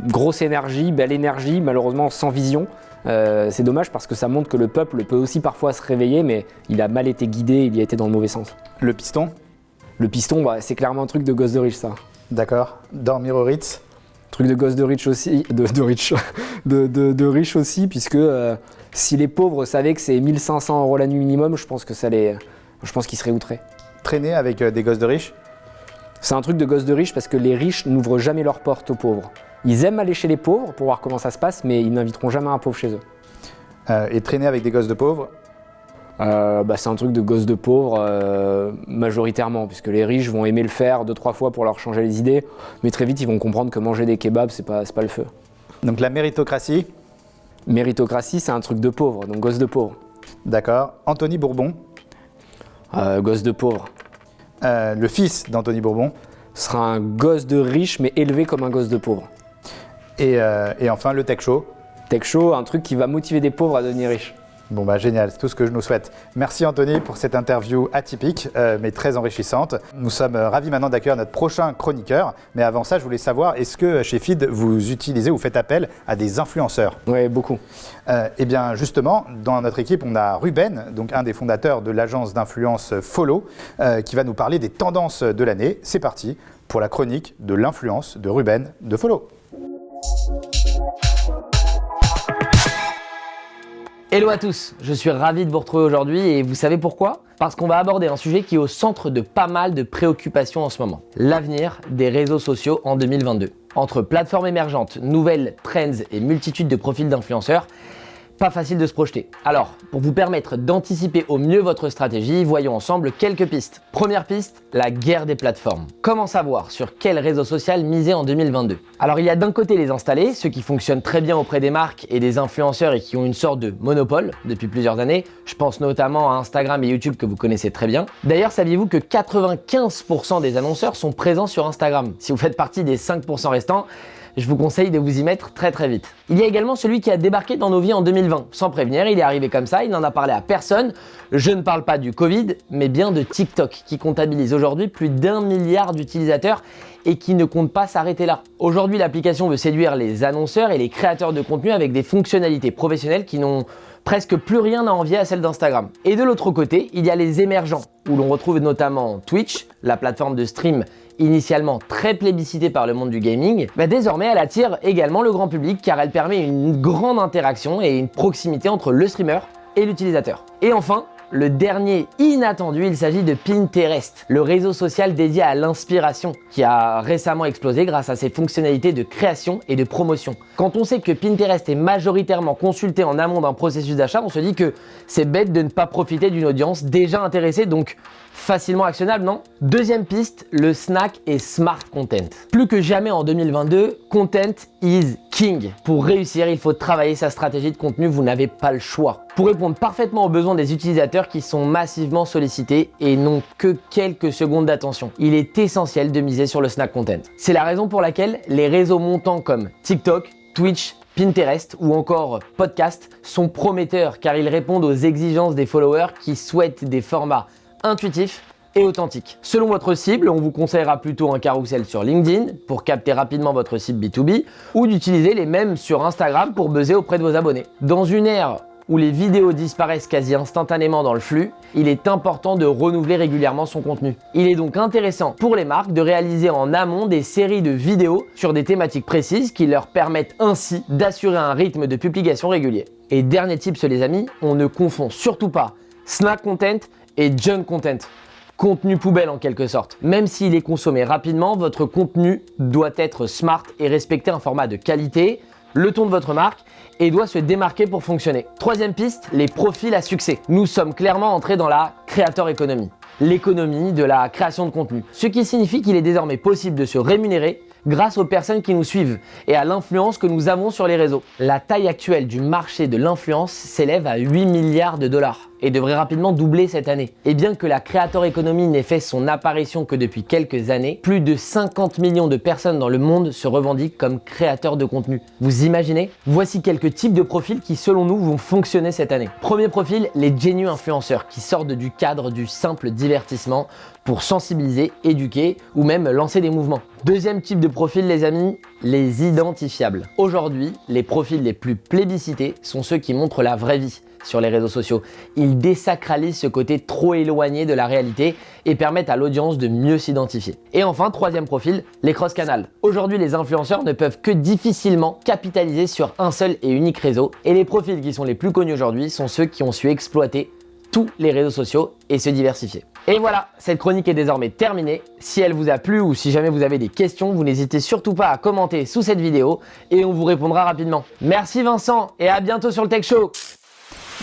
Grosse énergie, belle énergie, malheureusement sans vision. C'est dommage parce que ça montre que le peuple peut aussi parfois se réveiller, mais il a mal été guidé, il y a été dans le mauvais sens. Le piston ? Le piston, c'est clairement un truc de gosse de riche, ça. D'accord. Dormir au Ritz ? Truc de gosse de riche aussi, de riche aussi, puisque si les pauvres savaient que c'est 1 500 € la nuit minimum, je pense qu'ils seraient outrés. Traîner avec des gosses de riches ? C'est un truc de gosse de riche parce que les riches n'ouvrent jamais leurs portes aux pauvres. Ils aiment aller chez les pauvres pour voir comment ça se passe, mais ils n'inviteront jamais un pauvre chez eux. Et traîner avec des gosses de pauvres ? C'est un truc de gosse de pauvres majoritairement, puisque les riches vont aimer le faire 2-3 fois pour leur changer les idées, mais très vite ils vont comprendre que manger des kebabs, c'est pas le feu. Donc la méritocratie. Méritocratie, c'est un truc de pauvre, donc gosse de pauvre. D'accord. Anthony Bourbon. Gosse de pauvre. Le fils d'Anthony Bourbon. Sera un gosse de riche, mais élevé comme un gosse de pauvre. Et enfin, le tech show. Tech show, un truc qui va motiver des pauvres à devenir riches. Bon bah génial, c'est tout ce que je nous souhaite. Merci Anthony pour cette interview atypique mais très enrichissante. Nous sommes ravis maintenant d'accueillir notre prochain chroniqueur. Mais avant ça, je voulais savoir, est-ce que chez Feed, vous utilisez ou faites appel à des influenceurs? Oui, beaucoup. Eh bien justement, dans notre équipe, on a Ruben, donc un des fondateurs de l'agence d'influence Follow, qui va nous parler des tendances de l'année. C'est parti pour la chronique de l'influence de Ruben de Follow. Hello à tous, je suis ravi de vous retrouver aujourd'hui et vous savez pourquoi? Parce qu'on va aborder un sujet qui est au centre de pas mal de préoccupations en ce moment. L'avenir des réseaux sociaux en 2022. Entre plateformes émergentes, nouvelles trends et multitude de profils d'influenceurs, pas facile de se projeter. Alors, pour vous permettre d'anticiper au mieux votre stratégie, voyons ensemble quelques pistes. Première piste, la guerre des plateformes. Comment savoir sur quel réseau social miser en 2022? Alors il y a d'un côté les installés, ceux qui fonctionnent très bien auprès des marques et des influenceurs et qui ont une sorte de monopole depuis plusieurs années. Je pense notamment à Instagram et YouTube que vous connaissez très bien. D'ailleurs, saviez-vous que 95% des annonceurs sont présents sur Instagram? Si vous faites partie des 5% restants, je vous conseille de vous y mettre très très vite. Il y a également celui qui a débarqué dans nos vies en 2020. Sans prévenir, il est arrivé comme ça, il n'en a parlé à personne. Je ne parle pas du Covid, mais bien de TikTok, qui comptabilise aujourd'hui plus d'1 milliard d'utilisateurs et qui ne compte pas s'arrêter là. Aujourd'hui, l'application veut séduire les annonceurs et les créateurs de contenu avec des fonctionnalités professionnelles qui n'ont presque plus rien à envier à celle d'Instagram. Et de l'autre côté, il y a les émergents, où l'on retrouve notamment Twitch, la plateforme de stream initialement très plébiscitée par le monde du gaming. Désormais, elle attire également le grand public car elle permet une grande interaction et une proximité entre le streamer et l'utilisateur. Et enfin, le dernier inattendu, il s'agit de Pinterest, le réseau social dédié à l'inspiration, qui a récemment explosé grâce à ses fonctionnalités de création et de promotion. Quand on sait que Pinterest est majoritairement consulté en amont d'un processus d'achat, on se dit que c'est bête de ne pas profiter d'une audience déjà intéressée, donc facilement actionnable, non? Deuxième piste, le snack et smart content. Plus que jamais en 2022, content is king. Pour réussir, il faut travailler sa stratégie de contenu, vous n'avez pas le choix. Pour répondre parfaitement aux besoins des utilisateurs qui sont massivement sollicités et n'ont que quelques secondes d'attention, il est essentiel de miser sur le snack content. C'est la raison pour laquelle les réseaux montants comme TikTok, Twitch, Pinterest ou encore podcast sont prometteurs car ils répondent aux exigences des followers qui souhaitent des formats intuitifs et authentiques. Selon votre cible, on vous conseillera plutôt un carrousel sur LinkedIn pour capter rapidement votre cible B2B ou d'utiliser les mêmes sur Instagram pour buzzer auprès de vos abonnés. Dans une ère où les vidéos disparaissent quasi instantanément dans le flux, il est important de renouveler régulièrement son contenu. Il est donc intéressant pour les marques de réaliser en amont des séries de vidéos sur des thématiques précises qui leur permettent ainsi d'assurer un rythme de publication régulier. Et dernier tips les amis, on ne confond surtout pas snack content et junk content. Contenu poubelle en quelque sorte. Même s'il est consommé rapidement, votre contenu doit être smart et respecter un format de qualité, le ton de votre marque et doit se démarquer pour fonctionner. Troisième piste, les profils à succès. Nous sommes clairement entrés dans la creator economy, l'économie de la création de contenu. Ce qui signifie qu'il est désormais possible de se rémunérer grâce aux personnes qui nous suivent et à l'influence que nous avons sur les réseaux. La taille actuelle du marché de l'influence s'élève à 8 milliards de dollars et devrait rapidement doubler cette année. Et bien que la creator economy n'ait fait son apparition que depuis quelques années, plus de 50 millions de personnes dans le monde se revendiquent comme créateurs de contenu. Vous imaginez? Voici quelques types de profils qui selon nous vont fonctionner cette année. Premier profil, les genuine influenceurs qui sortent du cadre du simple divertissement pour sensibiliser, éduquer ou même lancer des mouvements. Deuxième type de profil les amis, les identifiables. Aujourd'hui, les profils les plus plébiscités sont ceux qui montrent la vraie vie sur les réseaux sociaux. Ils désacralisent ce côté trop éloigné de la réalité et permettent à l'audience de mieux s'identifier. Et enfin, troisième profil, les cross-canal. Aujourd'hui, les influenceurs ne peuvent que difficilement capitaliser sur un seul et unique réseau et les profils qui sont les plus connus aujourd'hui sont ceux qui ont su exploiter tous les réseaux sociaux et se diversifier. Et voilà, cette chronique est désormais terminée. Si elle vous a plu ou si jamais vous avez des questions, vous n'hésitez surtout pas à commenter sous cette vidéo et on vous répondra rapidement. Merci Vincent et à bientôt sur le Tech Show.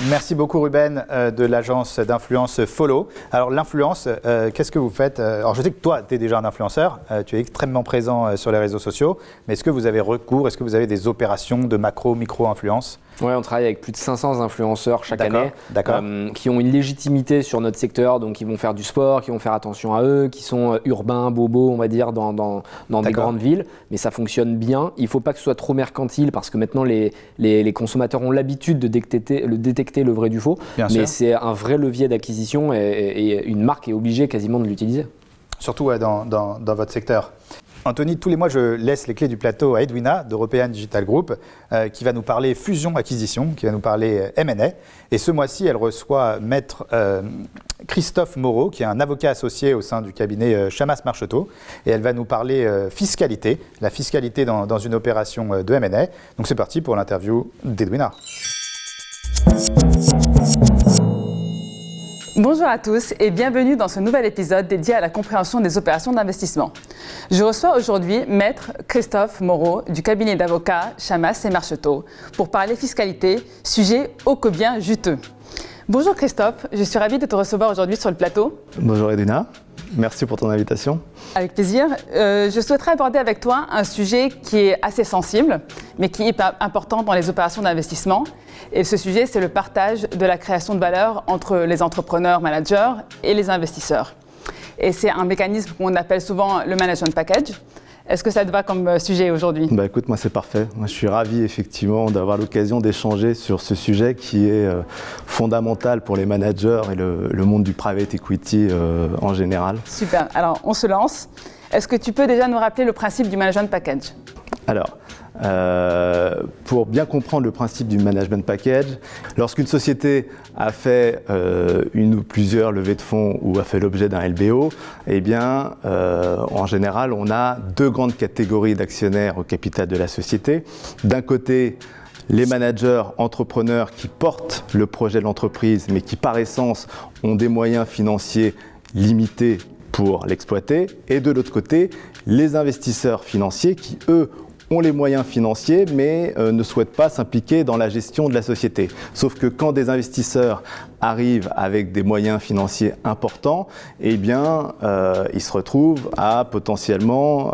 Merci beaucoup Ruben de l'agence d'influence Follow. Alors l'influence, qu'est-ce que vous faites? Alors je sais que toi, tu es déjà un influenceur, tu es extrêmement présent sur les réseaux sociaux, mais est-ce que vous avez recours, est-ce que vous avez des opérations de macro, micro-influence? Ouais, on travaille avec plus de 500 influenceurs chaque année d'accord. Qui ont une légitimité sur notre secteur, donc qui vont faire du sport, qui vont faire attention à eux, qui sont urbains, bobos, on va dire, dans des grandes villes. Mais ça fonctionne bien. Il ne faut pas que ce soit trop mercantile parce que maintenant les consommateurs ont l'habitude de détecter le vrai du faux. Mais c'est un vrai levier d'acquisition et une marque est obligée quasiment de l'utiliser. Surtout dans votre secteur. Anthony, tous les mois, je laisse les clés du plateau à Edwina d'European Digital Group qui va nous parler fusion-acquisition, qui va nous parler M&A. Et ce mois-ci, elle reçoit maître Christophe Moreau, qui est un avocat associé au sein du cabinet Chamas Marcheteau. Et elle va nous parler fiscalité, la fiscalité dans une opération de M&A. Donc c'est parti pour l'interview d'Edwina. Bonjour à tous et bienvenue dans ce nouvel épisode dédié à la compréhension des opérations d'investissement. Je reçois aujourd'hui maître Christophe Moreau du cabinet d'avocats Chamas et Marcheteau pour parler fiscalité, sujet ô combien juteux. Bonjour Christophe, je suis ravie de te recevoir aujourd'hui sur le plateau. Bonjour Edwina, merci pour ton invitation. Avec plaisir. Je souhaiterais aborder avec toi un sujet qui est assez sensible, mais qui est important dans les opérations d'investissement. Et ce sujet, c'est le partage de la création de valeur entre les entrepreneurs, managers et les investisseurs. Et c'est un mécanisme qu'on appelle souvent le management package. Est-ce que ça te va comme sujet aujourd'hui ? Écoute, moi c'est parfait. Moi, je suis ravi effectivement d'avoir l'occasion d'échanger sur ce sujet qui est fondamental pour les managers et le monde du private equity en général. Super, alors on se lance. Est-ce que tu peux déjà nous rappeler le principe du management package ? Alors, pour bien comprendre le principe du management package, lorsqu'une société a fait une ou plusieurs levées de fonds ou a fait l'objet d'un LBO, eh bien, en général, on a deux grandes catégories d'actionnaires au capital de la société. D'un côté, les managers, entrepreneurs qui portent le projet de l'entreprise, mais qui par essence ont des moyens financiers limités pour l'exploiter. Et de l'autre côté, les investisseurs financiers qui, eux, ont les moyens financiers mais ne souhaitent pas s'impliquer dans la gestion de la société. Sauf que quand des investisseurs arrivent avec des moyens financiers importants, eh bien, ils se retrouvent à potentiellement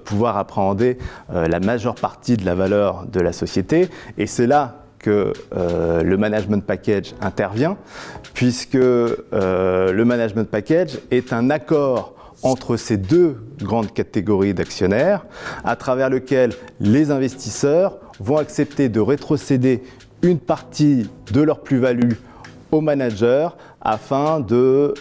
pouvoir appréhender la majeure partie de la valeur de la société. Et c'est là que le management package intervient, puisque le management package est un accord entre ces deux grandes catégories d'actionnaires, à travers lequel les investisseurs vont accepter de rétrocéder une partie de leur plus-value aux managers afin de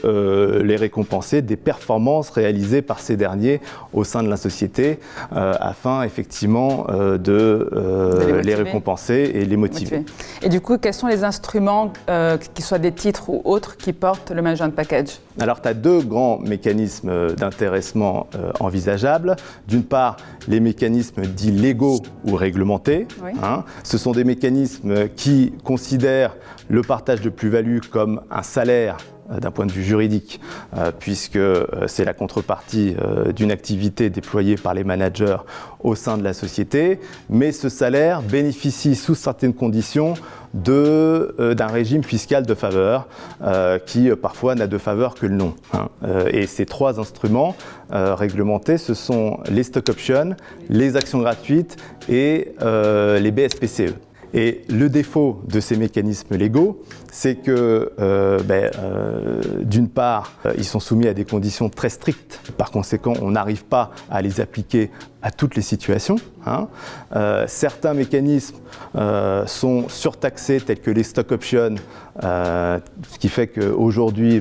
les récompenser des performances réalisées par ces derniers au sein de la société, afin effectivement de les récompenser et les motiver. Et du coup, quels sont les instruments, qu'ils soient des titres ou autres, qui portent le management package ? Alors, tu as deux grands mécanismes d'intéressement envisageables. D'une part, les mécanismes dits légaux ou réglementés. Oui. Ce sont des mécanismes qui considèrent le partage de plus-value comme un salaire d'un point de vue juridique, puisque c'est la contrepartie d'une activité déployée par les managers au sein de la société, mais ce salaire bénéficie sous certaines conditions d'un régime fiscal de faveur qui parfois n'a de faveur que le nom. Et ces trois instruments réglementés, ce sont les stock options, les actions gratuites et les BSPCE. Et le défaut de ces mécanismes légaux, c'est que d'une part, ils sont soumis à des conditions très strictes. Par conséquent, on n'arrive pas à les appliquer à toutes les situations. Certains mécanismes sont surtaxés, tels que les stock options, ce qui fait qu'aujourd'hui,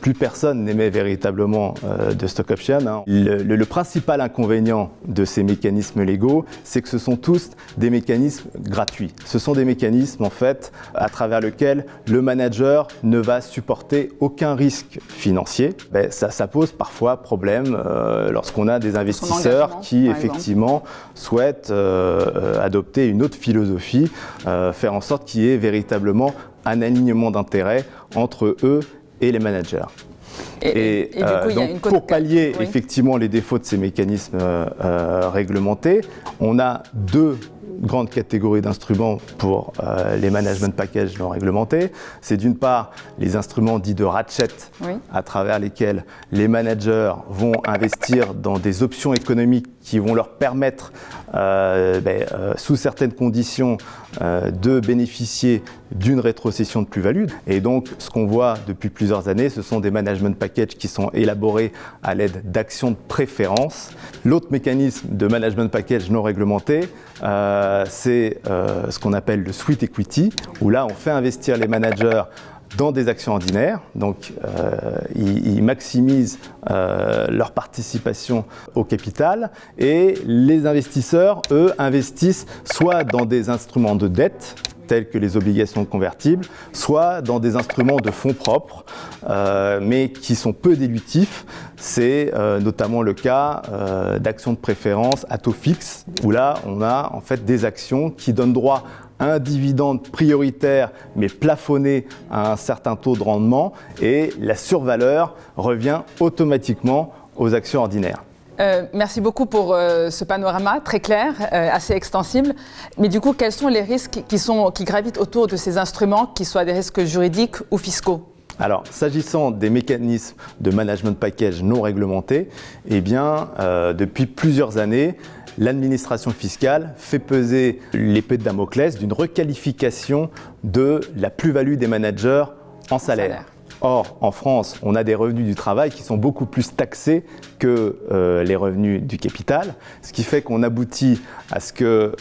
plus personne n'émet véritablement de stock options. Le principal inconvénient de ces mécanismes légaux, c'est que ce sont tous des mécanismes gratuits. Ce sont des mécanismes, en fait, à travers lesquels le manager ne va supporter aucun risque financier. Ça pose parfois problème lorsqu'on a des investisseurs qui, effectivement, souhaitent adopter une autre philosophie, faire en sorte qu'il y ait véritablement un alignement d'intérêts entre eux et les managers. Et du coup, donc, pour pallier effectivement les défauts de ces mécanismes réglementés, on a deux grandes catégories d'instruments pour les management packages non réglementés. C'est d'une part les instruments dits de ratchet, à travers lesquels les managers vont investir dans des options économiques qui vont leur permettre, sous certaines conditions, de bénéficier d'une rétrocession de plus-value. Et donc, ce qu'on voit depuis plusieurs années, ce sont des management packages qui sont élaborés à l'aide d'actions de préférence. L'autre mécanisme de management package non réglementé, c'est ce qu'on appelle le sweat equity, où là, on fait investir les managers dans des actions ordinaires, donc ils maximisent leur participation au capital, et les investisseurs, eux, investissent soit dans des instruments de dette, tels que les obligations convertibles, soit dans des instruments de fonds propres, mais qui sont peu dilutifs. C'est notamment le cas d'actions de préférence à taux fixe, où là, on a en fait des actions qui donnent droit un dividende prioritaire mais plafonné à un certain taux de rendement, et la survaleur revient automatiquement aux actions ordinaires. Merci beaucoup pour ce panorama très clair, assez extensible. Mais du coup, quels sont les risques qui gravitent autour de ces instruments, qu'ils soient des risques juridiques ou fiscaux ? Alors, s'agissant des mécanismes de management package non réglementés, eh bien, depuis plusieurs années, l'administration fiscale fait peser l'épée de Damoclès d'une requalification de la plus-value des managers en salaire. Or, en France, on a des revenus du travail qui sont beaucoup plus taxés que les revenus du capital, ce qui fait qu'on aboutit à ce que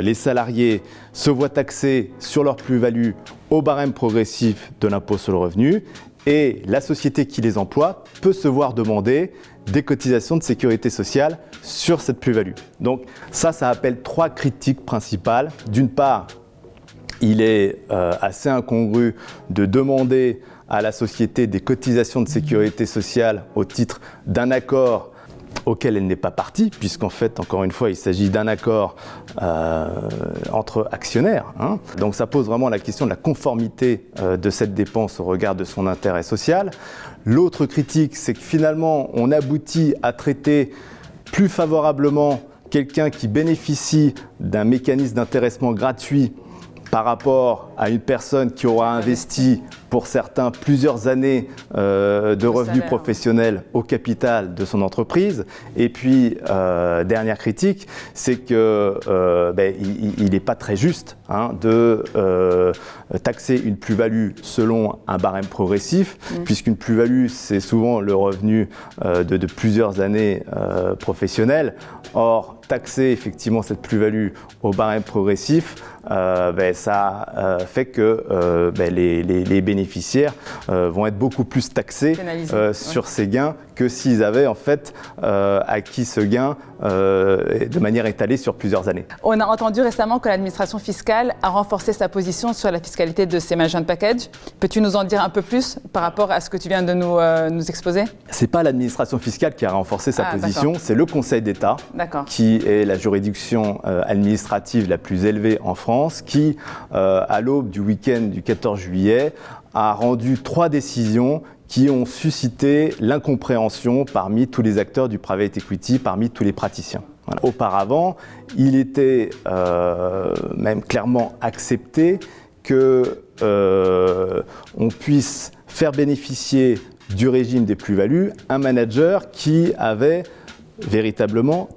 les salariés se voient taxés sur leur plus-value au barème progressif de l'impôt sur le revenu, et la société qui les emploie peut se voir demander des cotisations de sécurité sociale sur cette plus-value. Donc ça appelle trois critiques principales. D'une part, il est assez incongru de demander à la société des cotisations de sécurité sociale au titre d'un accord auquel elle n'est pas partie, puisqu'en fait, encore une fois, il s'agit d'un accord entre actionnaires. Donc ça pose vraiment la question de la conformité de cette dépense au regard de son intérêt social. L'autre critique, c'est que finalement, on aboutit à traiter plus favorablement quelqu'un qui bénéficie d'un mécanisme d'intéressement gratuit par rapport à une personne qui aura investi pour certains plusieurs années de revenus professionnels au capital de son entreprise. Et puis, dernière critique, c'est que il n'est pas très juste de taxer une plus-value selon un barème progressif, puisqu'une plus-value, c'est souvent le revenu de plusieurs années professionnelles. Or, taxer effectivement cette plus-value au barème progressif, ça fait que les bénéficiaires vont être beaucoup plus taxés sur ces gains que s'ils avaient en fait acquis ce gain de manière étalée sur plusieurs années. On a entendu récemment que l'administration fiscale a renforcé sa position sur la fiscalité de ces management packages. Peux-tu nous en dire un peu plus par rapport à ce que tu viens de nous exposer ? C'est pas l'administration fiscale qui a renforcé sa position, c'est le Conseil d'État qui est la juridiction administrative la plus élevée en France, qui, à l'aube du week-end du 14 juillet, a rendu 3 décisions qui ont suscité l'incompréhension parmi tous les acteurs du private equity, parmi tous les praticiens. Voilà. Auparavant, il était même clairement accepté que on puisse faire bénéficier du régime des plus-values un manager qui avait véritablement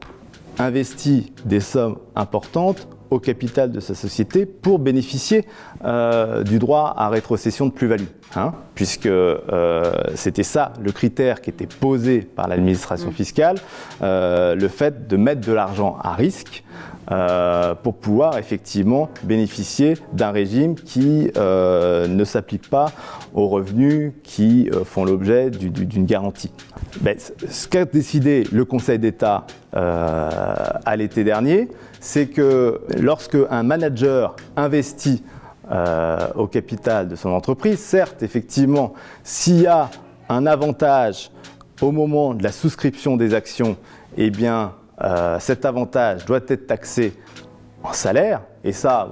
investi des sommes importantes au capital de sa société pour bénéficier du droit à rétrocession de plus-value. Puisque c'était ça le critère qui était posé par l'administration fiscale, le fait de mettre de l'argent à risque pour pouvoir effectivement bénéficier d'un régime qui ne s'applique pas aux revenus qui font l'objet d'une garantie. Ce qu'a décidé le Conseil d'État à l'été dernier, c'est que lorsque un manager investit au capital de son entreprise, certes, effectivement, s'il y a un avantage au moment de la souscription des actions, eh bien, cet avantage doit être taxé en salaire. Et ça,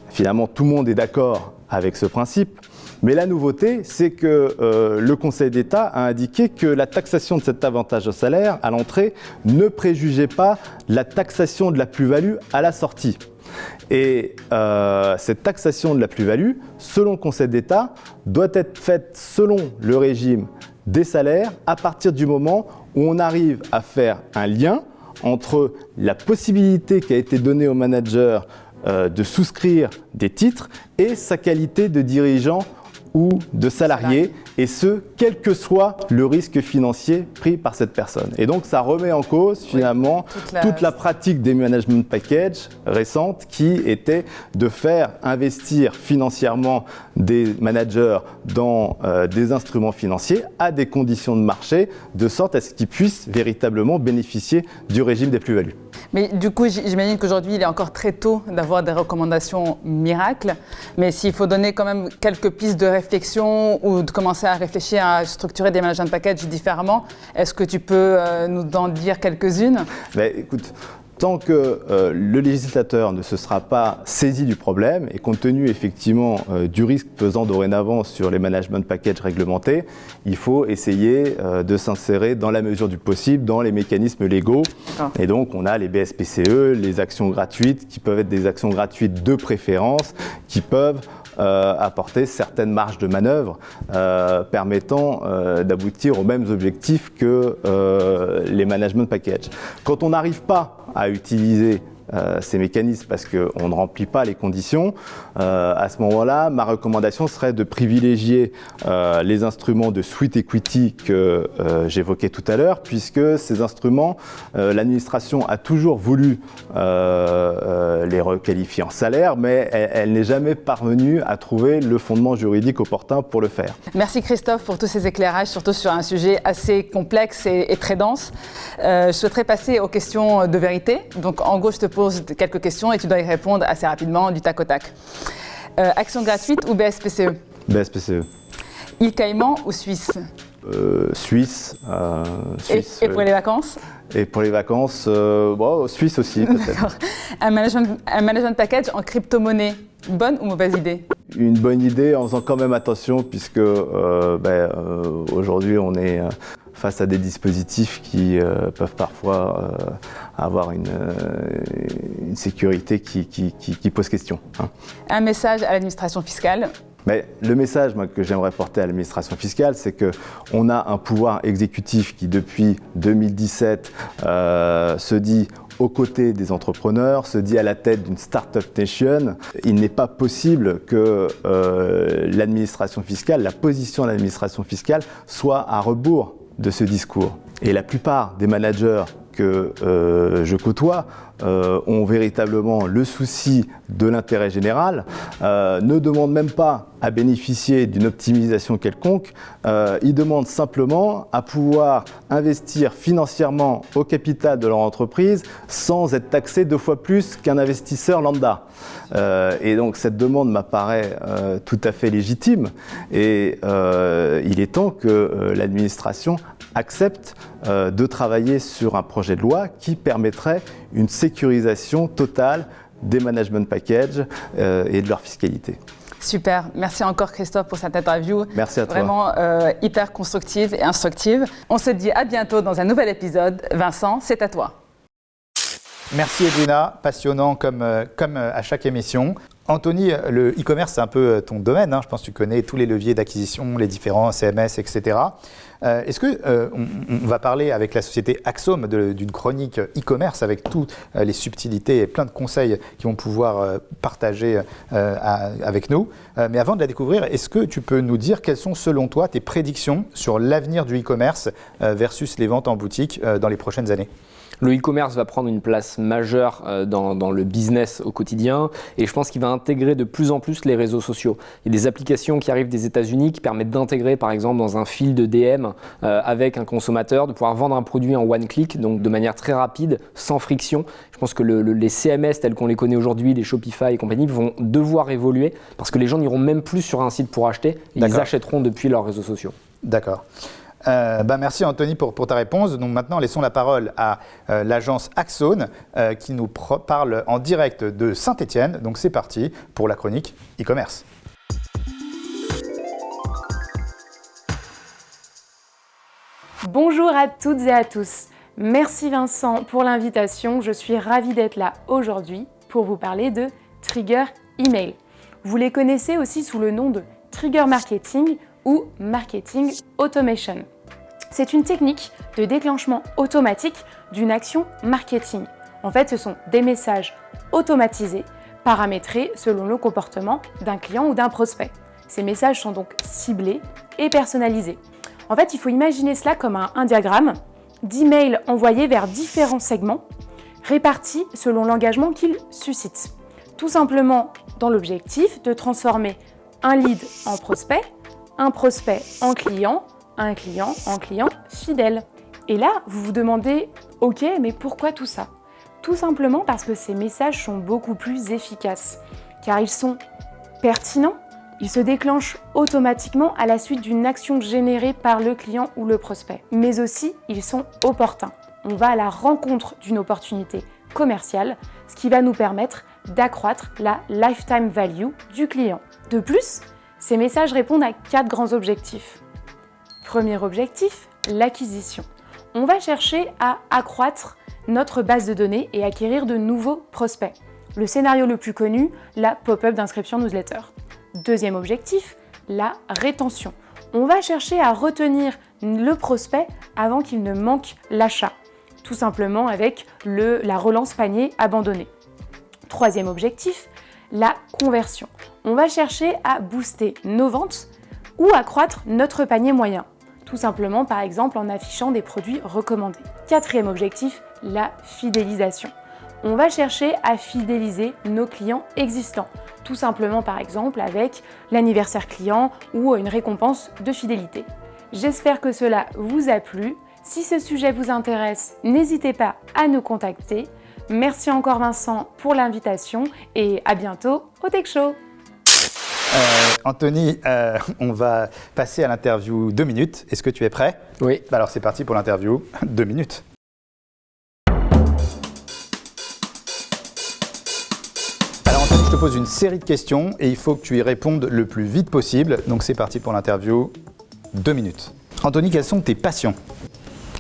finalement, tout le monde est d'accord avec ce principe. Mais la nouveauté, c'est que le Conseil d'État a indiqué que la taxation de cet avantage au salaire à l'entrée ne préjugeait pas la taxation de la plus-value à la sortie. Et cette taxation de la plus-value, selon le Conseil d'État, doit être faite selon le régime des salaires à partir du moment où on arrive à faire un lien entre la possibilité qui a été donnée au manager de souscrire des titres et sa qualité de dirigeant ou de salarié, et ce, quel que soit le risque financier pris par cette personne. Et donc ça remet en cause finalement toute la pratique des management packages récentes qui était de faire investir financièrement des managers dans des instruments financiers à des conditions de marché, de sorte à ce qu'ils puissent véritablement bénéficier du régime des plus-values. Mais du coup, j'imagine qu'aujourd'hui, il est encore très tôt d'avoir des recommandations miracles. Mais s'il faut donner quand même quelques pistes de réflexion ou de commencer à réfléchir à structurer des management packages différemment, est-ce que tu peux nous en dire quelques-unes ? Écoute, tant que le législateur ne se sera pas saisi du problème et compte tenu effectivement du risque pesant dorénavant sur les management packages réglementés, il faut essayer de s'insérer dans la mesure du possible dans les mécanismes légaux. Et donc on a les BSPCE, les actions gratuites qui peuvent être des actions gratuites de préférence, qui peuvent apporter certaines marges de manœuvre permettant d'aboutir aux mêmes objectifs que les management packages. Quand on n'arrive pas à utiliser ces mécanismes parce qu'on ne remplit pas les conditions, à ce moment-là, ma recommandation serait de privilégier les instruments de sweat equity que j'évoquais tout à l'heure, puisque ces instruments, l'administration a toujours voulu les requalifier en salaire, mais elle n'est jamais parvenue à trouver le fondement juridique opportun pour le faire. Merci Christophe pour tous ces éclairages, surtout sur un sujet assez complexe et très dense. Je souhaiterais passer aux questions de vérité. Donc en gros, je te pose quelques questions et tu dois y répondre assez rapidement, du tac au tac. Action gratuite ou BSPCE ? BSPCE. Île Caïman ou Suisse ? Suisse. Et pour les vacances ? Et pour les vacances, Suisse aussi peut-être. Un management package en crypto-monnaie, bonne ou mauvaise idée ? Une bonne idée en faisant quand même attention puisque aujourd'hui on est face à des dispositifs qui peuvent parfois avoir une sécurité qui pose question. Un message à l'administration fiscale ? Mais le message que j'aimerais porter à l'administration fiscale, c'est qu'on a un pouvoir exécutif qui, depuis 2017, se dit aux côtés des entrepreneurs, se dit à la tête d'une Startup Nation. Il n'est pas possible que l'administration fiscale, la position de l'administration fiscale, soit à rebours de ce discours. Et la plupart des managers que je côtoie ont véritablement le souci de l'intérêt général, ne demandent même pas à bénéficier d'une optimisation quelconque, ils demandent simplement à pouvoir investir financièrement au capital de leur entreprise sans être taxés 2 fois plus qu'un investisseur lambda. Et donc cette demande m'apparaît tout à fait légitime et il est temps que l'administration accepte de travailler sur un projet de loi qui permettrait une sécurisation totale des management packages et de leur fiscalité. Super, merci encore Christophe pour cette interview. Merci à toi. Vraiment hyper constructive et instructive. On se dit à bientôt dans un nouvel épisode. Vincent, c'est à toi. Merci Edwina, passionnant comme à chaque émission. Anthony, le e-commerce, c'est un peu ton domaine. Je pense que tu connais tous les leviers d'acquisition, les différents CMS, etc. Est-ce qu'on va parler avec la société Axome d'une chronique e-commerce avec toutes les subtilités et plein de conseils qui vont pouvoir partager avec nous. Mais avant de la découvrir, est-ce que tu peux nous dire quelles sont selon toi tes prédictions sur l'avenir du e-commerce versus les ventes en boutique dans les prochaines années ? Le e-commerce va prendre une place majeure dans le business au quotidien et je pense qu'il va intégrer de plus en plus les réseaux sociaux. Il y a des applications qui arrivent des États-Unis qui permettent d'intégrer par exemple dans un fil de DM avec un consommateur, de pouvoir vendre un produit en one click, donc de manière très rapide, sans friction. Je pense que les CMS tels qu'on les connaît aujourd'hui, les Shopify et compagnie, vont devoir évoluer parce que les gens n'iront même plus sur un site pour acheter, ils achèteront depuis leurs réseaux sociaux. D'accord. Merci Anthony pour ta réponse. Donc maintenant, laissons la parole à l'agence Axone qui nous parle en direct de Saint-Étienne. Donc c'est parti pour la chronique e-commerce. Bonjour à toutes et à tous. Merci Vincent pour l'invitation. Je suis ravie d'être là aujourd'hui pour vous parler de trigger email. Vous les connaissez aussi sous le nom de trigger marketing ou marketing automation. C'est une technique de déclenchement automatique d'une action marketing. En fait, ce sont des messages automatisés, paramétrés selon le comportement d'un client ou d'un prospect. Ces messages sont donc ciblés et personnalisés. En fait, il faut imaginer cela comme un diagramme d'emails envoyés vers différents segments, répartis selon l'engagement qu'ils suscitent. Tout simplement dans l'objectif de transformer un lead en prospect, un prospect en client, un client en client fidèle. Et là, vous vous demandez, ok, mais pourquoi tout ça ? Tout simplement parce que ces messages sont beaucoup plus efficaces, car ils sont pertinents, ils se déclenchent automatiquement à la suite d'une action générée par le client ou le prospect. Mais aussi, ils sont opportuns. On va à la rencontre d'une opportunité commerciale, ce qui va nous permettre d'accroître la lifetime value du client. De plus, ces messages répondent à 4 grands objectifs. Premier objectif, l'acquisition. On va chercher à accroître notre base de données et acquérir de nouveaux prospects. Le scénario le plus connu, la pop-up d'inscription newsletter. Deuxième objectif, la rétention. On va chercher à retenir le prospect avant qu'il ne manque l'achat, tout simplement avec la relance panier abandonné. Troisième objectif, la conversion. On va chercher à booster nos ventes ou accroître notre panier moyen, tout simplement par exemple en affichant des produits recommandés. Quatrième objectif, la fidélisation. On va chercher à fidéliser nos clients existants, tout simplement par exemple avec l'anniversaire client ou une récompense de fidélité. J'espère que cela vous a plu. Si ce sujet vous intéresse, n'hésitez pas à nous contacter. Merci encore Vincent pour l'invitation et à bientôt au Tech Show. Anthony, on va passer à l'interview 2 minutes. Est-ce que tu es prêt ? Oui. Alors c'est parti pour l'interview 2 minutes. Alors Anthony, je te pose une série de questions et il faut que tu y répondes le plus vite possible. Donc c'est parti pour l'interview 2 minutes. Anthony, quelles sont tes passions ?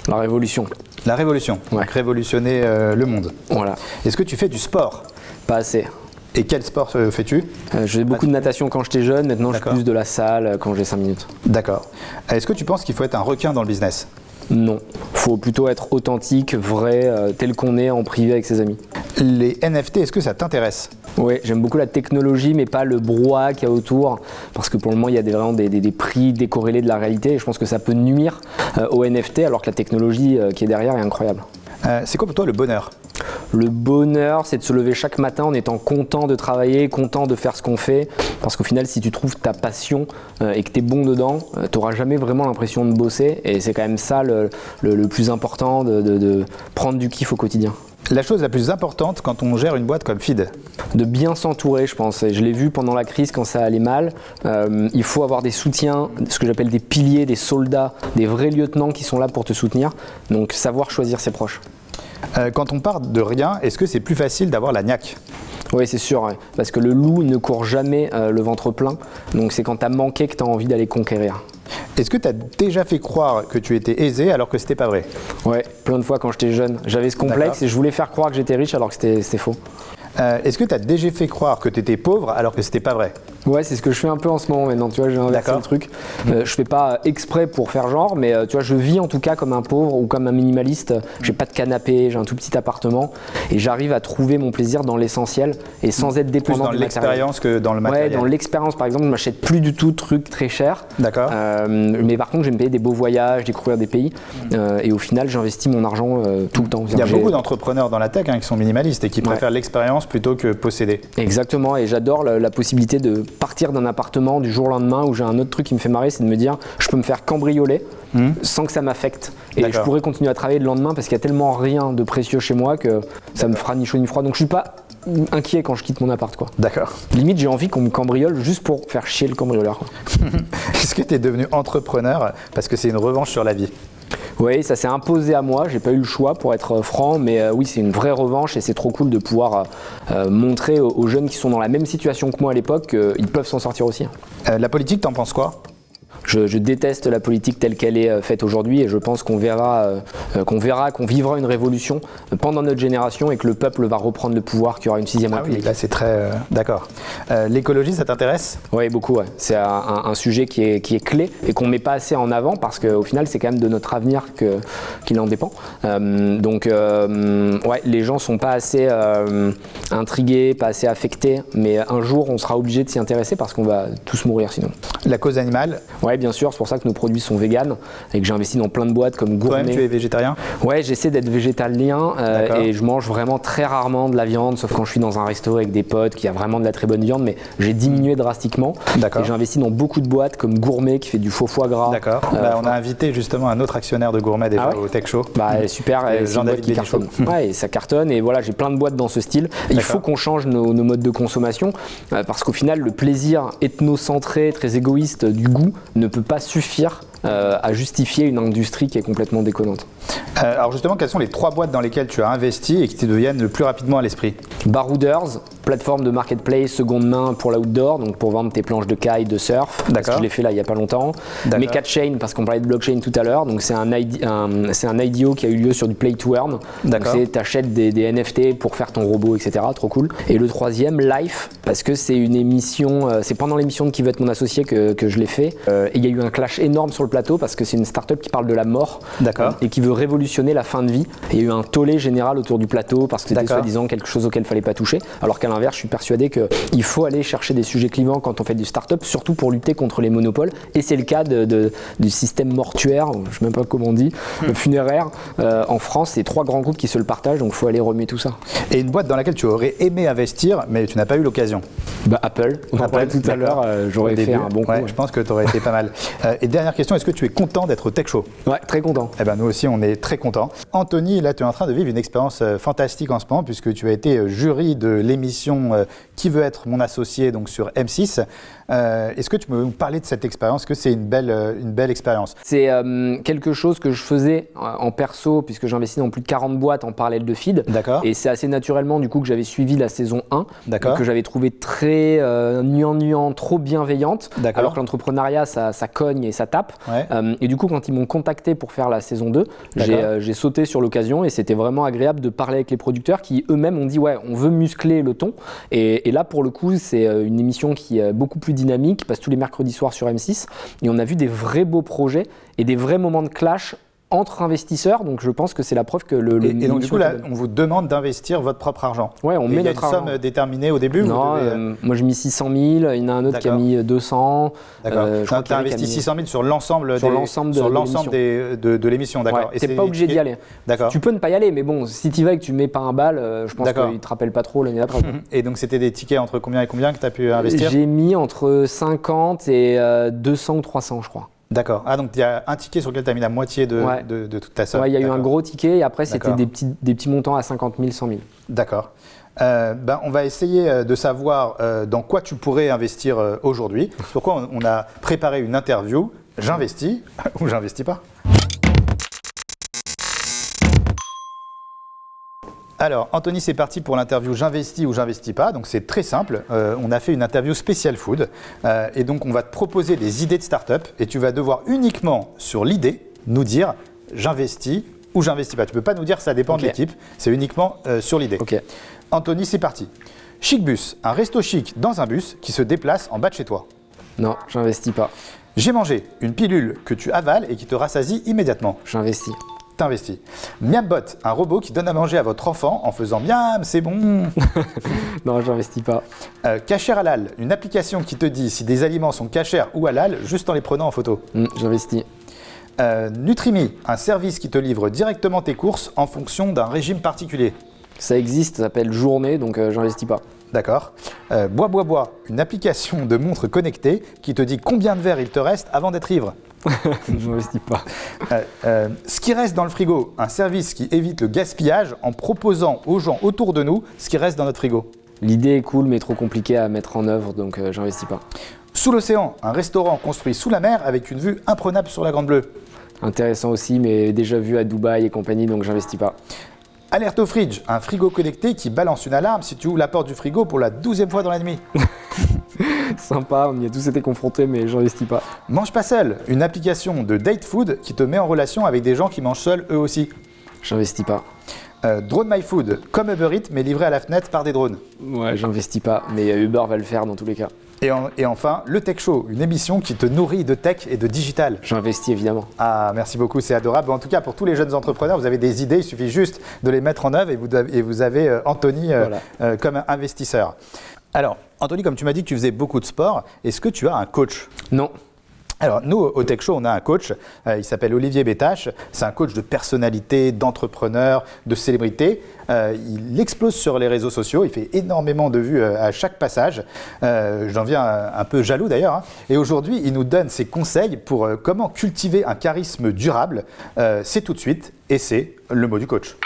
La révolution. La révolution, ouais. Donc révolutionner le monde. Voilà. Est-ce que tu fais du sport ? Pas assez. Et quel sport fais-tu ? Je faisais beaucoup de natation quand j'étais jeune, maintenant je fais plus de la salle quand j'ai 5 minutes. D'accord. Est-ce que tu penses qu'il faut être un requin dans le business ? Non. Il faut plutôt être authentique, vrai, tel qu'on est en privé avec ses amis. Les NFT, est-ce que ça t'intéresse ? Oui, j'aime beaucoup la technologie, mais pas le brouhaha qu'il y a autour, parce que pour le moment, il y a vraiment des prix décorrélés de la réalité, et je pense que ça peut nuire aux NFT, alors que la technologie qui est derrière est incroyable. C'est quoi pour toi le bonheur ? Le bonheur, c'est de se lever chaque matin en étant content de travailler, content de faire ce qu'on fait, parce qu'au final, si tu trouves ta passion et que tu es bon dedans, tu n'auras jamais vraiment l'impression de bosser, et c'est quand même ça le plus important, de prendre du kiff au quotidien. La chose la plus importante quand on gère une boîte comme Feed ? De bien s'entourer, je pense. Et je l'ai vu pendant la crise quand ça allait mal. Il faut avoir des soutiens, ce que j'appelle des piliers, des soldats, des vrais lieutenants qui sont là pour te soutenir. Donc savoir choisir ses proches. Quand on part de rien, est-ce que c'est plus facile d'avoir la niaque ? Oui, c'est sûr, ouais. Parce que le loup ne court jamais le ventre plein. Donc c'est quand tu as manqué que tu as envie d'aller conquérir. Est-ce que tu as déjà fait croire que tu étais aisé alors que c'était pas vrai ? Ouais, plein de fois quand j'étais jeune. J'avais ce complexe et je voulais faire croire que j'étais riche alors que c'était faux. Est-ce que tu as déjà fait croire que tu étais pauvre alors que c'était pas vrai ? Ouais, c'est ce que je fais un peu en ce moment maintenant, tu vois, j'ai inversé le truc. Je fais pas exprès pour faire genre, mais tu vois, je vis en tout cas comme un pauvre ou comme un minimaliste. J'ai pas de canapé, j'ai un tout petit appartement et j'arrive à trouver mon plaisir dans l'essentiel et sans être dépendant du matériel. Plus dans l'expérience que dans le matériel. Ouais, dans l'expérience par exemple, je m'achète plus du tout de trucs très chers. D'accord. Mais par contre, j'aime payer des beaux voyages, découvrir des pays et au final, j'investis mon argent tout le temps. Il y a beaucoup d'entrepreneurs dans la tech qui sont minimalistes et qui préfèrent l'expérience plutôt que posséder. Exactement, et j'adore la possibilité de partir d'un appartement du jour au lendemain où j'ai un autre truc qui me fait marrer, c'est de me dire je peux me faire cambrioler sans que ça m'affecte et je pourrais continuer à travailler le lendemain parce qu'il y a tellement rien de précieux chez moi que ça me fera ni chaud ni froid, donc je suis pas inquiet quand je quitte mon appart quoi. D'accord. Limite j'ai envie qu'on me cambriole juste pour faire chier le cambrioleur. Est-ce que tu es devenu entrepreneur parce que c'est une revanche sur la vie ? Oui, ça s'est imposé à moi, j'ai pas eu le choix pour être franc, mais oui, c'est une vraie revanche et c'est trop cool de pouvoir montrer aux jeunes qui sont dans la même situation que moi à l'époque qu'ils peuvent s'en sortir aussi. La politique, t'en penses quoi ? Je déteste la politique telle qu'elle est faite aujourd'hui et je pense qu'on qu'on vivra une révolution pendant notre génération et que le peuple va reprendre le pouvoir, qu'il y aura une 6e République. Oui, là c'est très... d'accord. L'écologie, ça t'intéresse? Oui, beaucoup. Ouais. C'est un sujet qui est clé et qu'on ne met pas assez en avant parce qu'au final, c'est quand même de notre avenir qu'il en dépend. Les gens ne sont pas assez intrigués, pas assez affectés, mais un jour, on sera obligé de s'y intéresser parce qu'on va tous mourir sinon. La cause animale? Oui, bien sûr. C'est pour ça que nos produits sont véganes et que j'investis dans plein de boîtes comme Gourmet. Toi-même, tu es végétarien? Ouais, j'essaie d'être végétalien et je mange vraiment très rarement de la viande, sauf quand je suis dans un resto avec des potes qui a vraiment de la très bonne viande, mais j'ai diminué drastiquement. D'accord. Et j'ai investi dans beaucoup de boîtes comme Gourmet qui fait du faux foie gras. D'accord. On a invité justement un autre actionnaire de Gourmet déjà au Tech Show. Super, c'est une boîte qui cartonne. Ouais, et ça cartonne et voilà, j'ai plein de boîtes dans ce style. Il faut qu'on change nos modes de consommation parce qu'au final, le plaisir ethnocentré, très égoïste du goût ne peut pas suffire à justifier une industrie qui est complètement déconnante. Alors justement, quelles sont les 3 boîtes dans lesquelles tu as investi et qui te deviennent le plus rapidement à l'esprit? Barouders, plateforme de marketplace seconde main pour l'outdoor, donc pour vendre tes planches de kite, de surf. Parce que je l'ai fait là il n'y a pas longtemps. Mechachain, parce qu'on parlait de blockchain tout à l'heure, donc c'est un IDO qui a eu lieu sur du Play to Earn. Donc tu achètes des NFT pour faire ton robot, etc. Trop cool. Et le 3e, Life, parce que c'est une émission, c'est pendant l'émission de Qui veut être mon associé que je l'ai fait. Et il y a eu un clash énorme sur le plateau parce que c'est une startup qui parle de la mort et qui veut révolutionner la fin de vie. Et il y a eu un tollé général autour du plateau parce que c'était soi-disant quelque chose auquel il ne fallait pas toucher. Alors qu'à l'inverse, je suis persuadé qu'il faut aller chercher des sujets clivants quand on fait du start-up, surtout pour lutter contre les monopoles. Et c'est le cas du système mortuaire, je ne sais même pas comment on dit, funéraire. En France, c'est 3 grands groupes qui se le partagent, donc il faut aller remuer tout ça. Et une boîte dans laquelle tu aurais aimé investir, mais tu n'as pas eu l'occasion? Apple. On en parlait tout à l'heure, j'aurais fait un bon coup. Ouais, je pense que tu aurais été pas mal. Et dernière question, est-ce que tu es content d'être au Tech Show? Ouais, très content. Eh ben, nous aussi, on est très contents. Anthony, là, tu es en train de vivre une expérience fantastique en ce moment, puisque tu as été jury de l'émission Qui veut être mon associé, donc sur M6. Est-ce que tu peux nous parler de cette expérience? Est-ce que c'est une belle expérience? C'est quelque chose que je faisais en perso, puisque j'investis dans plus de 40 boîtes en parallèle de feed. D'accord. Et c'est assez naturellement, du coup, que j'avais suivi la saison 1, que j'avais trouvé très nuant, trop bienveillante, alors que l'entrepreneuriat, ça cogne et ça tape. Ouais. Et du coup, quand ils m'ont contacté pour faire la saison 2, j'ai sauté sur l'occasion et c'était vraiment agréable de parler avec les producteurs qui eux-mêmes ont dit ouais, on veut muscler le ton. Et là, pour le coup, c'est une émission qui est beaucoup plus dynamique, qui passe tous les mercredis soirs sur M6 et on a vu des vrais beaux projets et des vrais moments de clash entre investisseurs, donc je pense que c'est la preuve que Et donc du coup là, on vous demande d'investir votre propre argent. Ouais, on met notre argent. Il y a une somme déterminée au début? Non, moi j'ai mis 600 000, il y en a un autre qui a mis 200. D'accord. Tu as investi 600 000 sur l'ensemble de l'émission, d'accord. Ouais, tu n'es pas obligé d'y aller. D'accord. Tu peux ne pas y aller, mais bon, si tu y vas et que tu mets pas un bal, je pense qu'ils ne te rappellent pas trop l'année d'après. Et donc c'était des tickets entre combien et combien que tu as pu investir? J'ai mis entre 50 et 200 ou 300, je crois. D'accord. Ah, donc il y a un ticket sur lequel tu as mis la moitié de toute ta somme. Ouais, il y a eu un gros ticket et après c'était des petits montants à 50 000, 100 000. D'accord. On va essayer de savoir dans quoi tu pourrais investir aujourd'hui. Pourquoi on a préparé une interview. J'investis ou j'investis pas? Alors, Anthony, c'est parti pour l'interview J'investis ou j'investis pas. Donc, c'est très simple. On a fait une interview spécial food. Et donc, on va te proposer des idées de start-up. Et tu vas devoir uniquement, sur l'idée, nous dire j'investis ou j'investis pas. Tu ne peux pas nous dire ça dépend de l'équipe. C'est uniquement sur l'idée. Anthony, c'est parti. Chic bus, un resto chic dans un bus qui se déplace en bas de chez toi. Non, j'investis pas. J'ai mangé une pilule que tu avales et qui te rassasie immédiatement. J'investis. T'investis. Miambot, un robot qui donne à manger à votre enfant en faisant miam, c'est bon. Non, j'investis pas. Kasher Halal, une application qui te dit si des aliments sont kashers ou halal juste en les prenant en photo. J'investis. Nutrimi, un service qui te livre directement tes courses en fonction d'un régime particulier. Ça existe, ça s'appelle Journée, donc j'investis pas. D'accord. Bois, une application de montre connectée qui te dit combien de verres il te reste avant d'être ivre. Je n'investis pas. Ce qui reste dans le frigo, un service qui évite le gaspillage en proposant aux gens autour de nous ce qui reste dans notre frigo. L'idée est cool mais trop compliquée à mettre en œuvre, donc j'investis pas. Sous l'océan, un restaurant construit sous la mer avec une vue imprenable sur la Grande Bleue. Intéressant aussi, mais déjà vu à Dubaï et compagnie, donc j'investis pas. Alerte au fridge, un frigo connecté qui balance une alarme si tu ouvres la porte du frigo pour la 12e fois dans la nuit. Sympa, on y a tous été confrontés, mais j'investis pas. Mange pas seul, une application de date food qui te met en relation avec des gens qui mangent seuls eux aussi. J'investis pas. Drone My Food, comme Uber Eats, mais livré à la fenêtre par des drones. Ouais, j'investis pas, mais Uber va le faire dans tous les cas. Et enfin, le Tech Show, une émission qui te nourrit de tech et de digital. J'investis évidemment. Ah, merci beaucoup, c'est adorable. En tout cas, pour tous les jeunes entrepreneurs, vous avez des idées, il suffit juste de les mettre en œuvre et vous avez Anthony comme investisseur. Alors, Anthony, comme tu m'as dit que tu faisais beaucoup de sport, est-ce que tu as un coach? Non. Alors, nous, au Tech Show, on a un coach, il s'appelle Olivier Bétache. C'est un coach de personnalité, d'entrepreneur, de célébrité. Il explose sur les réseaux sociaux, il fait énormément de vues à chaque passage. J'en viens un peu jaloux d'ailleurs. Hein. Et aujourd'hui, il nous donne ses conseils pour comment cultiver un charisme durable. C'est tout de suite, et c'est le mot du coach.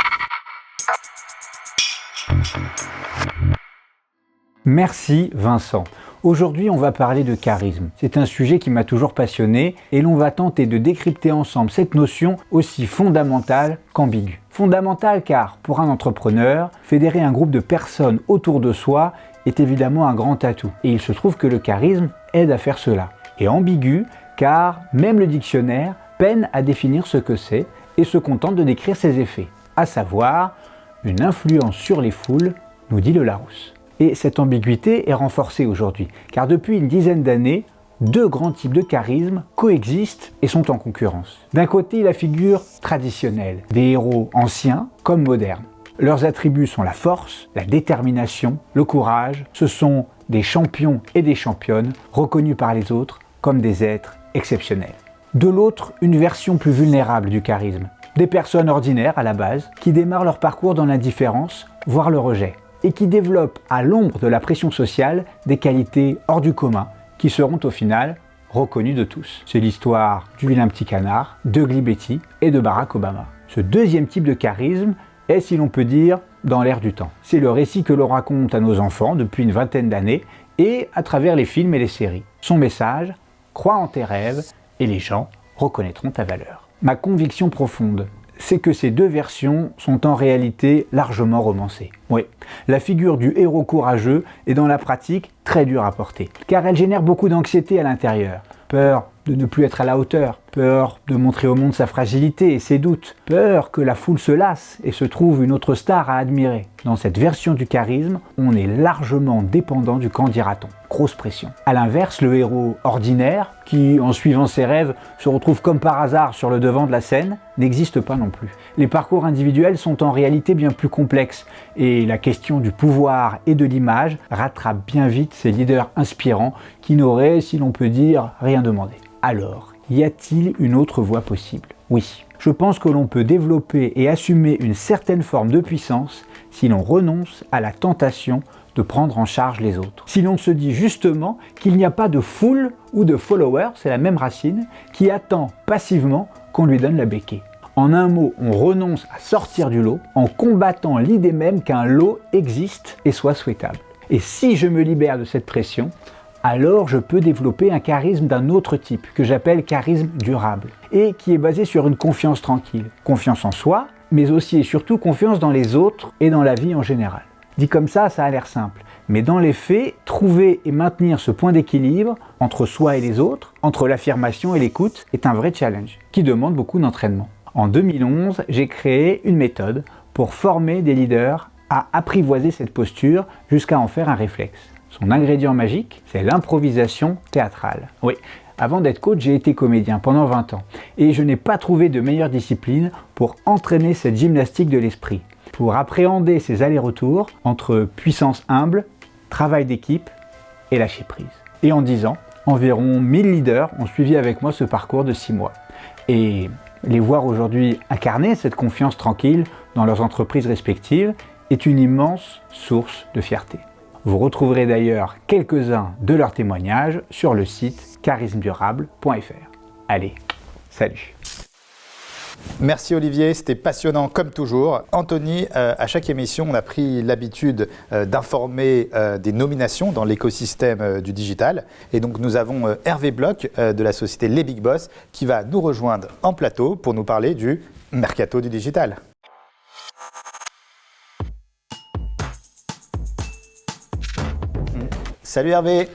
Merci Vincent. Aujourd'hui, on va parler de charisme. C'est un sujet qui m'a toujours passionné et l'on va tenter de décrypter ensemble cette notion aussi fondamentale qu'ambiguë. Fondamentale car, pour un entrepreneur, fédérer un groupe de personnes autour de soi est évidemment un grand atout. Et il se trouve que le charisme aide à faire cela. Et ambigu car même le dictionnaire peine à définir ce que c'est et se contente de décrire ses effets. À savoir, une influence sur les foules, nous dit le Larousse. Et cette ambiguïté est renforcée aujourd'hui, car depuis une dizaine d'années, deux grands types de charisme coexistent et sont en concurrence. D'un côté, la figure traditionnelle, des héros anciens comme modernes. Leurs attributs sont la force, la détermination, le courage. Ce sont des champions et des championnes reconnus par les autres comme des êtres exceptionnels. De l'autre, une version plus vulnérable du charisme. Des personnes ordinaires à la base qui démarrent leur parcours dans l'indifférence, voire le rejet, et qui développent à l'ombre de la pression sociale des qualités hors du commun qui seront au final reconnues de tous. C'est l'histoire du vilain petit canard, de Glibetti et de Barack Obama. Ce deuxième type de charisme est, si l'on peut dire, dans l'air du temps. C'est le récit que l'on raconte à nos enfants depuis une vingtaine d'années et à travers les films et les séries. Son message, crois en tes rêves et les gens reconnaîtront ta valeur. Ma conviction profonde, c'est que ces deux versions sont en réalité largement romancées. Oui, la figure du héros courageux est dans la pratique très dure à porter, car elle génère beaucoup d'anxiété à l'intérieur. Peur de ne plus être à la hauteur, peur de montrer au monde sa fragilité et ses doutes, peur que la foule se lasse et se trouve une autre star à admirer. Dans cette version du charisme, on est largement dépendant du qu'en dira-t-on. Grosse pression. A l'inverse, le héros ordinaire, qui en suivant ses rêves se retrouve comme par hasard sur le devant de la scène, n'existe pas non plus. Les parcours individuels sont en réalité bien plus complexes et la question du pouvoir et de l'image rattrape bien vite ces leaders inspirants qui n'auraient, si l'on peut dire, rien demandé. Alors, y a-t-il une autre voie possible? Oui, je pense que l'on peut développer et assumer une certaine forme de puissance si l'on renonce à la tentation de prendre en charge les autres. Si l'on se dit justement qu'il n'y a pas de foule ou de follower, c'est la même racine, qui attend passivement qu'on lui donne la béquille. En un mot, on renonce à sortir du lot en combattant l'idée même qu'un lot existe et soit souhaitable. Et si je me libère de cette pression, alors je peux développer un charisme d'un autre type, que j'appelle charisme durable, et qui est basé sur une confiance tranquille. Confiance en soi, mais aussi et surtout confiance dans les autres et dans la vie en général. Dit comme ça a l'air simple, mais dans les faits, trouver et maintenir ce point d'équilibre entre soi et les autres, entre l'affirmation et l'écoute, est un vrai challenge, qui demande beaucoup d'entraînement. En 2011, j'ai créé une méthode pour former des leaders à apprivoiser cette posture jusqu'à en faire un réflexe. Son ingrédient magique, c'est l'improvisation théâtrale. Oui, avant d'être coach, j'ai été comédien pendant 20 ans et je n'ai pas trouvé de meilleure discipline pour entraîner cette gymnastique de l'esprit, pour appréhender ces allers-retours entre puissance humble, travail d'équipe et lâcher prise. Et en 10 ans, environ 1000 leaders ont suivi avec moi ce parcours de 6 mois. Et les voir aujourd'hui incarner cette confiance tranquille dans leurs entreprises respectives est une immense source de fierté. Vous retrouverez d'ailleurs quelques-uns de leurs témoignages sur le site charismedurable.fr. Allez, salut! Merci Olivier, c'était passionnant comme toujours. Anthony, à chaque émission, on a pris l'habitude d'informer des nominations dans l'écosystème du digital. Et donc nous avons Hervé Bloch de la société Les Big Boss qui va nous rejoindre en plateau pour nous parler du mercato du digital. Salut Hervé.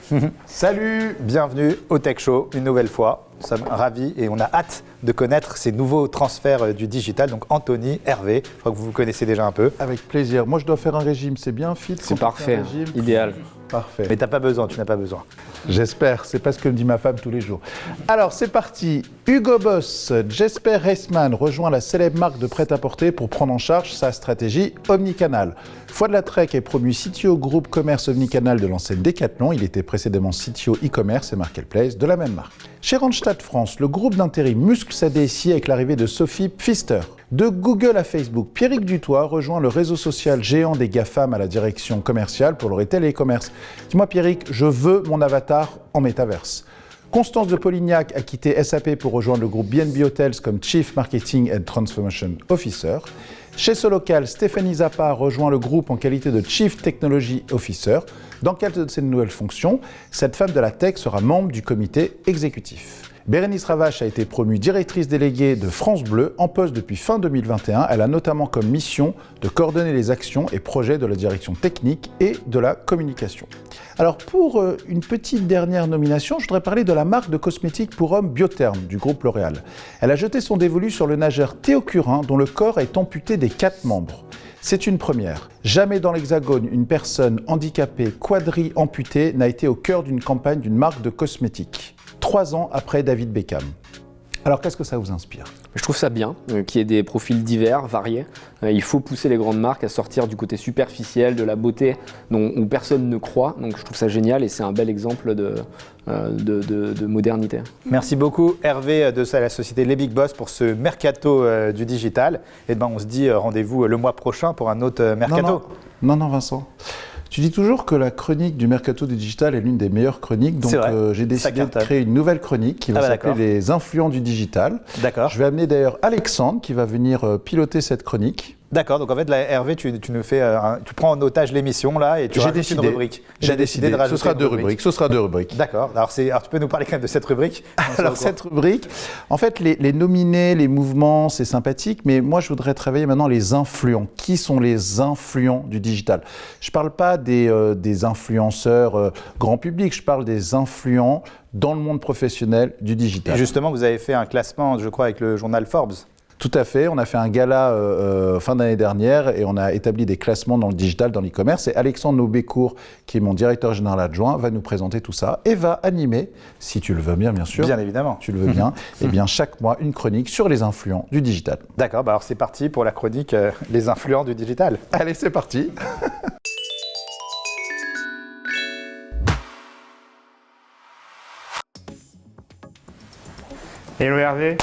Salut. Bienvenue au Tech Show une nouvelle fois. Nous sommes ravis et on a hâte de connaître ces nouveaux transferts du digital. Donc Anthony, Hervé, je crois que vous vous connaissez déjà un peu. Avec plaisir. Moi, je dois faire un régime, c'est bien, Fit? C'est parfait, idéal. Parfait. Mais t'as pas besoin, tu n'as pas besoin. J'espère, c'est pas ce que me dit ma femme tous les jours. Alors, c'est parti. Hugo Boss, Jesper Reisman rejoint la célèbre marque de prêt-à-porter pour prendre en charge sa stratégie omnicanal. Foi de la Trek est promu CTO groupe commerce omnicanal de l'enseigne Decathlon. Il était précédemment CTO e-commerce et marketplace de la même marque. Chez Randstad France, le groupe d'intérim muscle sa DSI avec l'arrivée de Sophie Pfister. De Google à Facebook, Pierrick Dutoit rejoint le réseau social géant des GAFAM à la direction commerciale pour le retail et e-commerce. Dis-moi Pierrick, je veux mon avatar en métaverse. Constance de Polignac a quitté SAP pour rejoindre le groupe BNB Hotels comme Chief Marketing and Transformation Officer. Chez Solocal, Stéphanie Zappa a rejoint le groupe en qualité de Chief Technology Officer. Dans quelle de ces nouvelles fonctions, cette femme de la tech sera membre du comité exécutif. Bérénice Ravache a été promue directrice déléguée de France Bleu en poste depuis fin 2021. Elle a notamment comme mission de coordonner les actions et projets de la direction technique et de la communication. Alors pour une petite dernière nomination, je voudrais parler de la marque de cosmétiques pour hommes Biotherm du groupe L'Oréal. Elle a jeté son dévolu sur le nageur Théo Curin dont le corps est amputé des 4 membres. C'est une première. Jamais dans l'Hexagone, une personne handicapée quadri-amputée n'a été au cœur d'une campagne d'une marque de cosmétiques. 3 ans après David Beckham. Alors qu'est-ce que ça vous inspire? Je trouve ça bien, qu'il y ait des profils divers, variés. Il faut pousser les grandes marques à sortir du côté superficiel, de la beauté où personne ne croit. Donc je trouve ça génial et c'est un bel exemple de modernité. Merci beaucoup Hervé de la société Les Big Boss pour ce mercato du digital. Et on se dit rendez-vous le mois prochain pour un autre mercato. Non Vincent. Tu dis toujours que la chronique du Mercato du Digital est l'une des meilleures chroniques, donc j'ai décidé de créer une nouvelle chronique qui va s'appeler Les influents du digital. D'accord. Je vais amener d'ailleurs Alexandre qui va venir piloter cette chronique. D'accord, donc en fait, là, Hervé, tu nous fais, tu prends en otage l'émission là et tu rajoutes une rubrique. J'ai décidé de rajouter ce sera deux rubriques. D'accord, alors tu peux nous parler quand même de cette rubrique? Alors cette rubrique, en fait, les nominés, les mouvements, c'est sympathique, mais moi je voudrais travailler maintenant les influents. Qui sont les influents du digital? Je ne parle pas des influenceurs grand public, je parle des influents dans le monde professionnel du digital. Et justement, vous avez fait un classement, je crois, avec le journal Forbes. Tout à fait, on a fait un gala fin d'année dernière et on a établi des classements dans le digital, dans l'e-commerce. Et Alexandre Nobécourt, qui est mon directeur général adjoint, va nous présenter tout ça et va animer, si tu le veux bien sûr. Bien évidemment. Tu le veux bien, et bien chaque mois une chronique sur les influents du digital. D'accord, alors c'est parti pour la chronique Les influents du digital. Allez, c'est parti. Hello Hervé.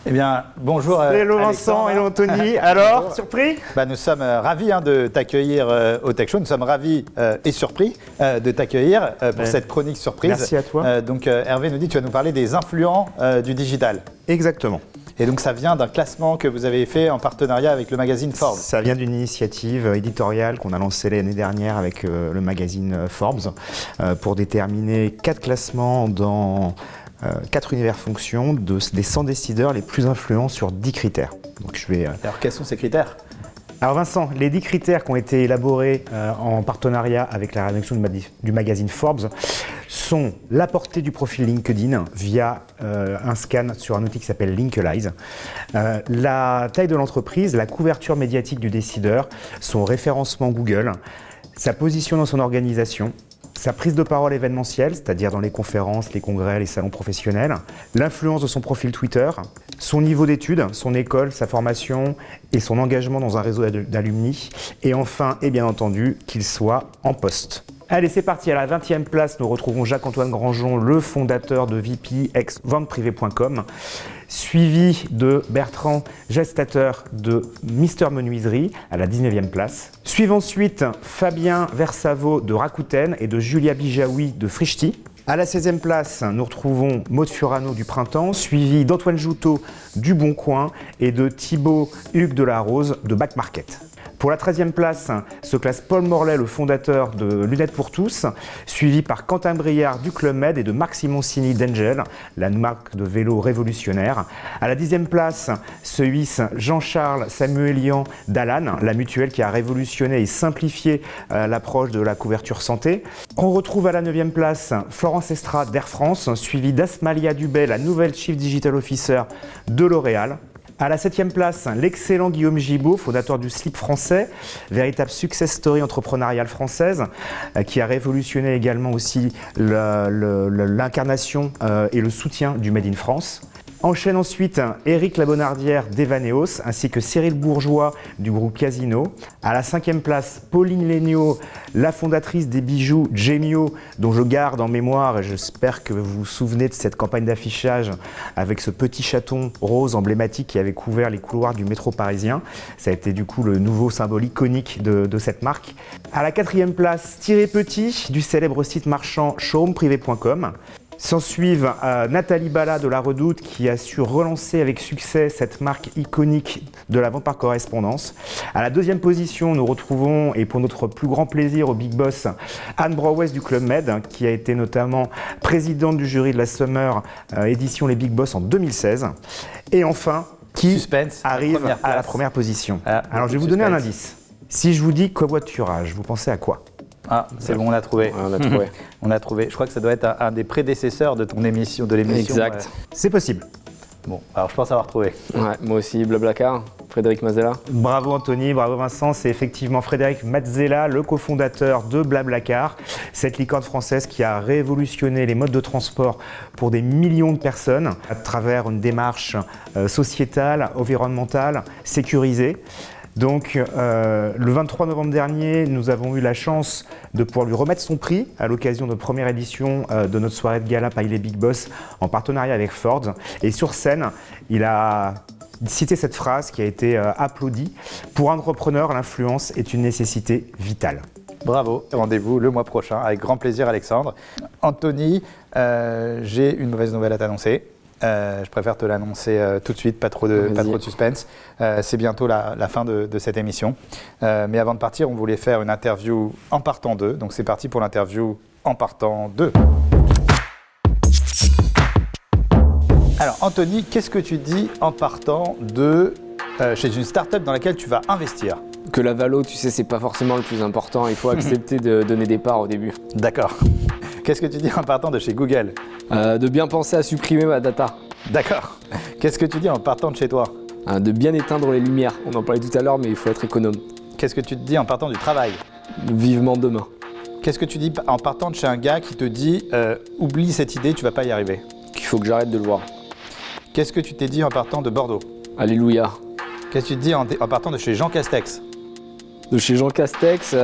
Eh bien, bonjour hello Vincent, hello Anthony. Alors, surpris? Nous sommes ravis de t'accueillir au Tech Show. Nous sommes ravis et surpris de t'accueillir pour cette chronique surprise. Merci à toi. Donc Hervé nous dit, tu vas nous parler des influents du digital. Exactement. Et donc ça vient d'un classement que vous avez fait en partenariat avec le magazine Forbes. Ça vient d'une initiative éditoriale qu'on a lancée l'année dernière avec le magazine Forbes pour déterminer 4 classements dans 4 univers fonctions des 100 décideurs les plus influents sur 10 critères. Donc Alors quels sont ces critères? Alors Vincent, les 10 critères qui ont été élaborés en partenariat avec la rédaction du magazine Forbes sont la portée du profil LinkedIn via un scan sur un outil qui s'appelle Linkalize, la taille de l'entreprise, la couverture médiatique du décideur, son référencement Google, sa position dans son organisation, sa prise de parole événementielle, c'est-à-dire dans les conférences, les congrès, les salons professionnels, l'influence de son profil Twitter, son niveau d'études, son école, sa formation et son engagement dans un réseau d'alumni, et enfin, et bien entendu, qu'il soit en poste. Allez, c'est parti. À la 20e place, nous retrouvons Jacques-Antoine Granjon, le fondateur de VP ex-venteprivée.com, suivi de Bertrand, gestateur de Mister Menuiserie, à la 19e place. Suivent ensuite Fabien Versavo de Rakuten et de Julia Bijaoui de Frishti. À la 16e place, nous retrouvons Maud Furano du Printemps, suivi d'Antoine Joutot du Bon Coin et de Thibaut Hugues de la Rose de Back Market. Pour la 13e place se classe Paul Morlet, le fondateur de Lunettes pour tous, suivi par Quentin Briard du Club Med et de Marc Simoncini d'Angel, la marque de vélo révolutionnaire. À la 10e place se hisse Jean-Charles Samuelian d'Alan, la mutuelle qui a révolutionné et simplifié l'approche de la couverture santé. On retrouve à la 9e place Florence Estrade d'Air France, suivi d'Asmalia Dubé, la nouvelle Chief Digital Officer de L'Oréal. À la 7e place, l'excellent Guillaume Gibaud, fondateur du slip français, véritable success story entrepreneuriale française, qui a révolutionné également aussi l'incarnation et le soutien du Made in France. Enchaîne ensuite Éric Labonardière d'Evaneos, ainsi que Cyril Bourgeois du groupe Casino. À la 5e place, Pauline Léniaud, la fondatrice des bijoux Gemio, dont je garde en mémoire, et j'espère que vous vous souvenez de cette campagne d'affichage avec ce petit chaton rose emblématique qui avait couvert les couloirs du métro parisien. Ça a été du coup le nouveau symbole iconique de cette marque. À la 4e place, Thierry Petit du célèbre site marchand showroomprivé.com. S'en suivent Nathalie Bala de La Redoute qui a su relancer avec succès cette marque iconique de la vente par correspondance. À la 2e position, nous retrouvons, et pour notre plus grand plaisir au Big Boss, Anne Brouwes du Club Med qui a été notamment présidente du jury de la Summer édition Les Big Boss en 2016. Et enfin, qui arrive à la première position. Alors je vais vous donner un indice. Si je vous dis covoiturage, vous pensez à quoi ? Ah, c'est bon, on a trouvé. On a trouvé. On a trouvé. Je crois que ça doit être un des prédécesseurs de ton émission, de l'émission. Exact. C'est possible. Bon, alors je pense avoir trouvé. Ouais, moi aussi, Blablacar, Frédéric Mazzella. Bravo Anthony, bravo Vincent, c'est effectivement Frédéric Mazzella, le cofondateur de Blablacar, cette licorne française qui a révolutionné les modes de transport pour des millions de personnes à travers une démarche sociétale, environnementale, sécurisée. Donc le 23 novembre dernier, nous avons eu la chance de pouvoir lui remettre son prix à l'occasion de première édition de notre soirée de gala par les Big Boss en partenariat avec Ford. Et sur scène, il a cité cette phrase qui a été applaudie. Pour un entrepreneur, l'influence est une nécessité vitale. Bravo, rendez-vous le mois prochain avec grand plaisir Alexandre. Anthony, j'ai une mauvaise nouvelle à t'annoncer. Je préfère te l'annoncer tout de suite, pas trop de suspense. C'est bientôt la fin de cette émission. Mais avant de partir, on voulait faire une interview en partant 2. Donc c'est parti pour l'interview en partant 2. Alors Anthony, qu'est-ce que tu dis en partant chez une start-up dans laquelle tu vas investir ? Que la valo, tu sais, c'est pas forcément le plus important. Il faut accepter de donner des parts au début. D'accord. Qu'est-ce que tu dis en partant de chez Google ? De bien penser à supprimer ma data. D'accord. Qu'est-ce que tu dis en partant de chez toi ? De bien éteindre les lumières. On en parlait tout à l'heure, mais il faut être économe. Qu'est-ce que tu te dis en partant du travail ? Vivement demain. Qu'est-ce que tu dis en partant de chez un gars qui te dit oublie cette idée, tu vas pas y arriver ? Qu'il faut que j'arrête de le voir. Qu'est-ce que tu t'es dit en partant de Bordeaux ? Alléluia. Qu'est-ce que tu te dis en partant de chez Jean Castex ? De chez Jean Castex,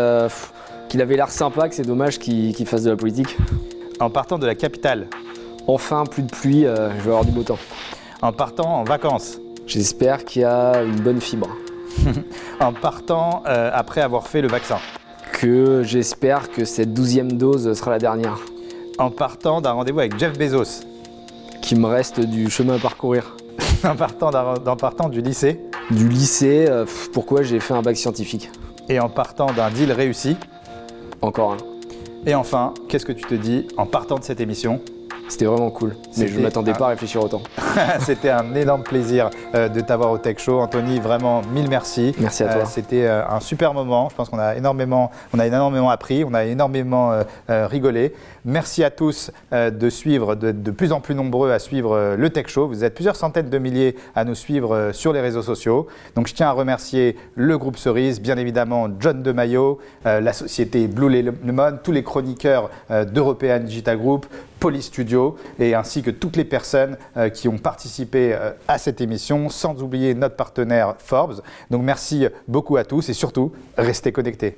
qu'il avait l'air sympa, que c'est dommage qu'il fasse de la politique. En partant de la capitale. Enfin, plus de pluie, je vais avoir du beau temps. En partant en vacances. J'espère qu'il y a une bonne fibre. En partant après avoir fait le vaccin. Que j'espère que cette 12e dose sera la dernière. En partant d'un rendez-vous avec Jeff Bezos. Qu'il me reste du chemin à parcourir. En partant du lycée. Du lycée, pourquoi j'ai fait un bac scientifique. Et en partant d'un deal réussi. Encore un. Et enfin, qu'est-ce que tu te dis en partant de cette émission ? C'était vraiment cool, mais je ne m'attendais pas à réfléchir autant. C'était un énorme plaisir de t'avoir au Tech Show. Anthony, vraiment, mille merci. Merci à toi. C'était un super moment. Je pense qu'on a énormément appris, on a énormément rigolé. Merci à tous de suivre, de plus en plus nombreux à suivre le Tech Show. Vous êtes plusieurs centaines de milliers à nous suivre sur les réseaux sociaux. Donc je tiens à remercier le groupe Cerise, bien évidemment John DeMaio, la société Blue Lemon, tous les chroniqueurs d'European Digital Group, Poly Studio et ainsi que toutes les personnes qui ont participé à cette émission, sans oublier notre partenaire Forbes. Donc merci beaucoup à tous et surtout, restez connectés.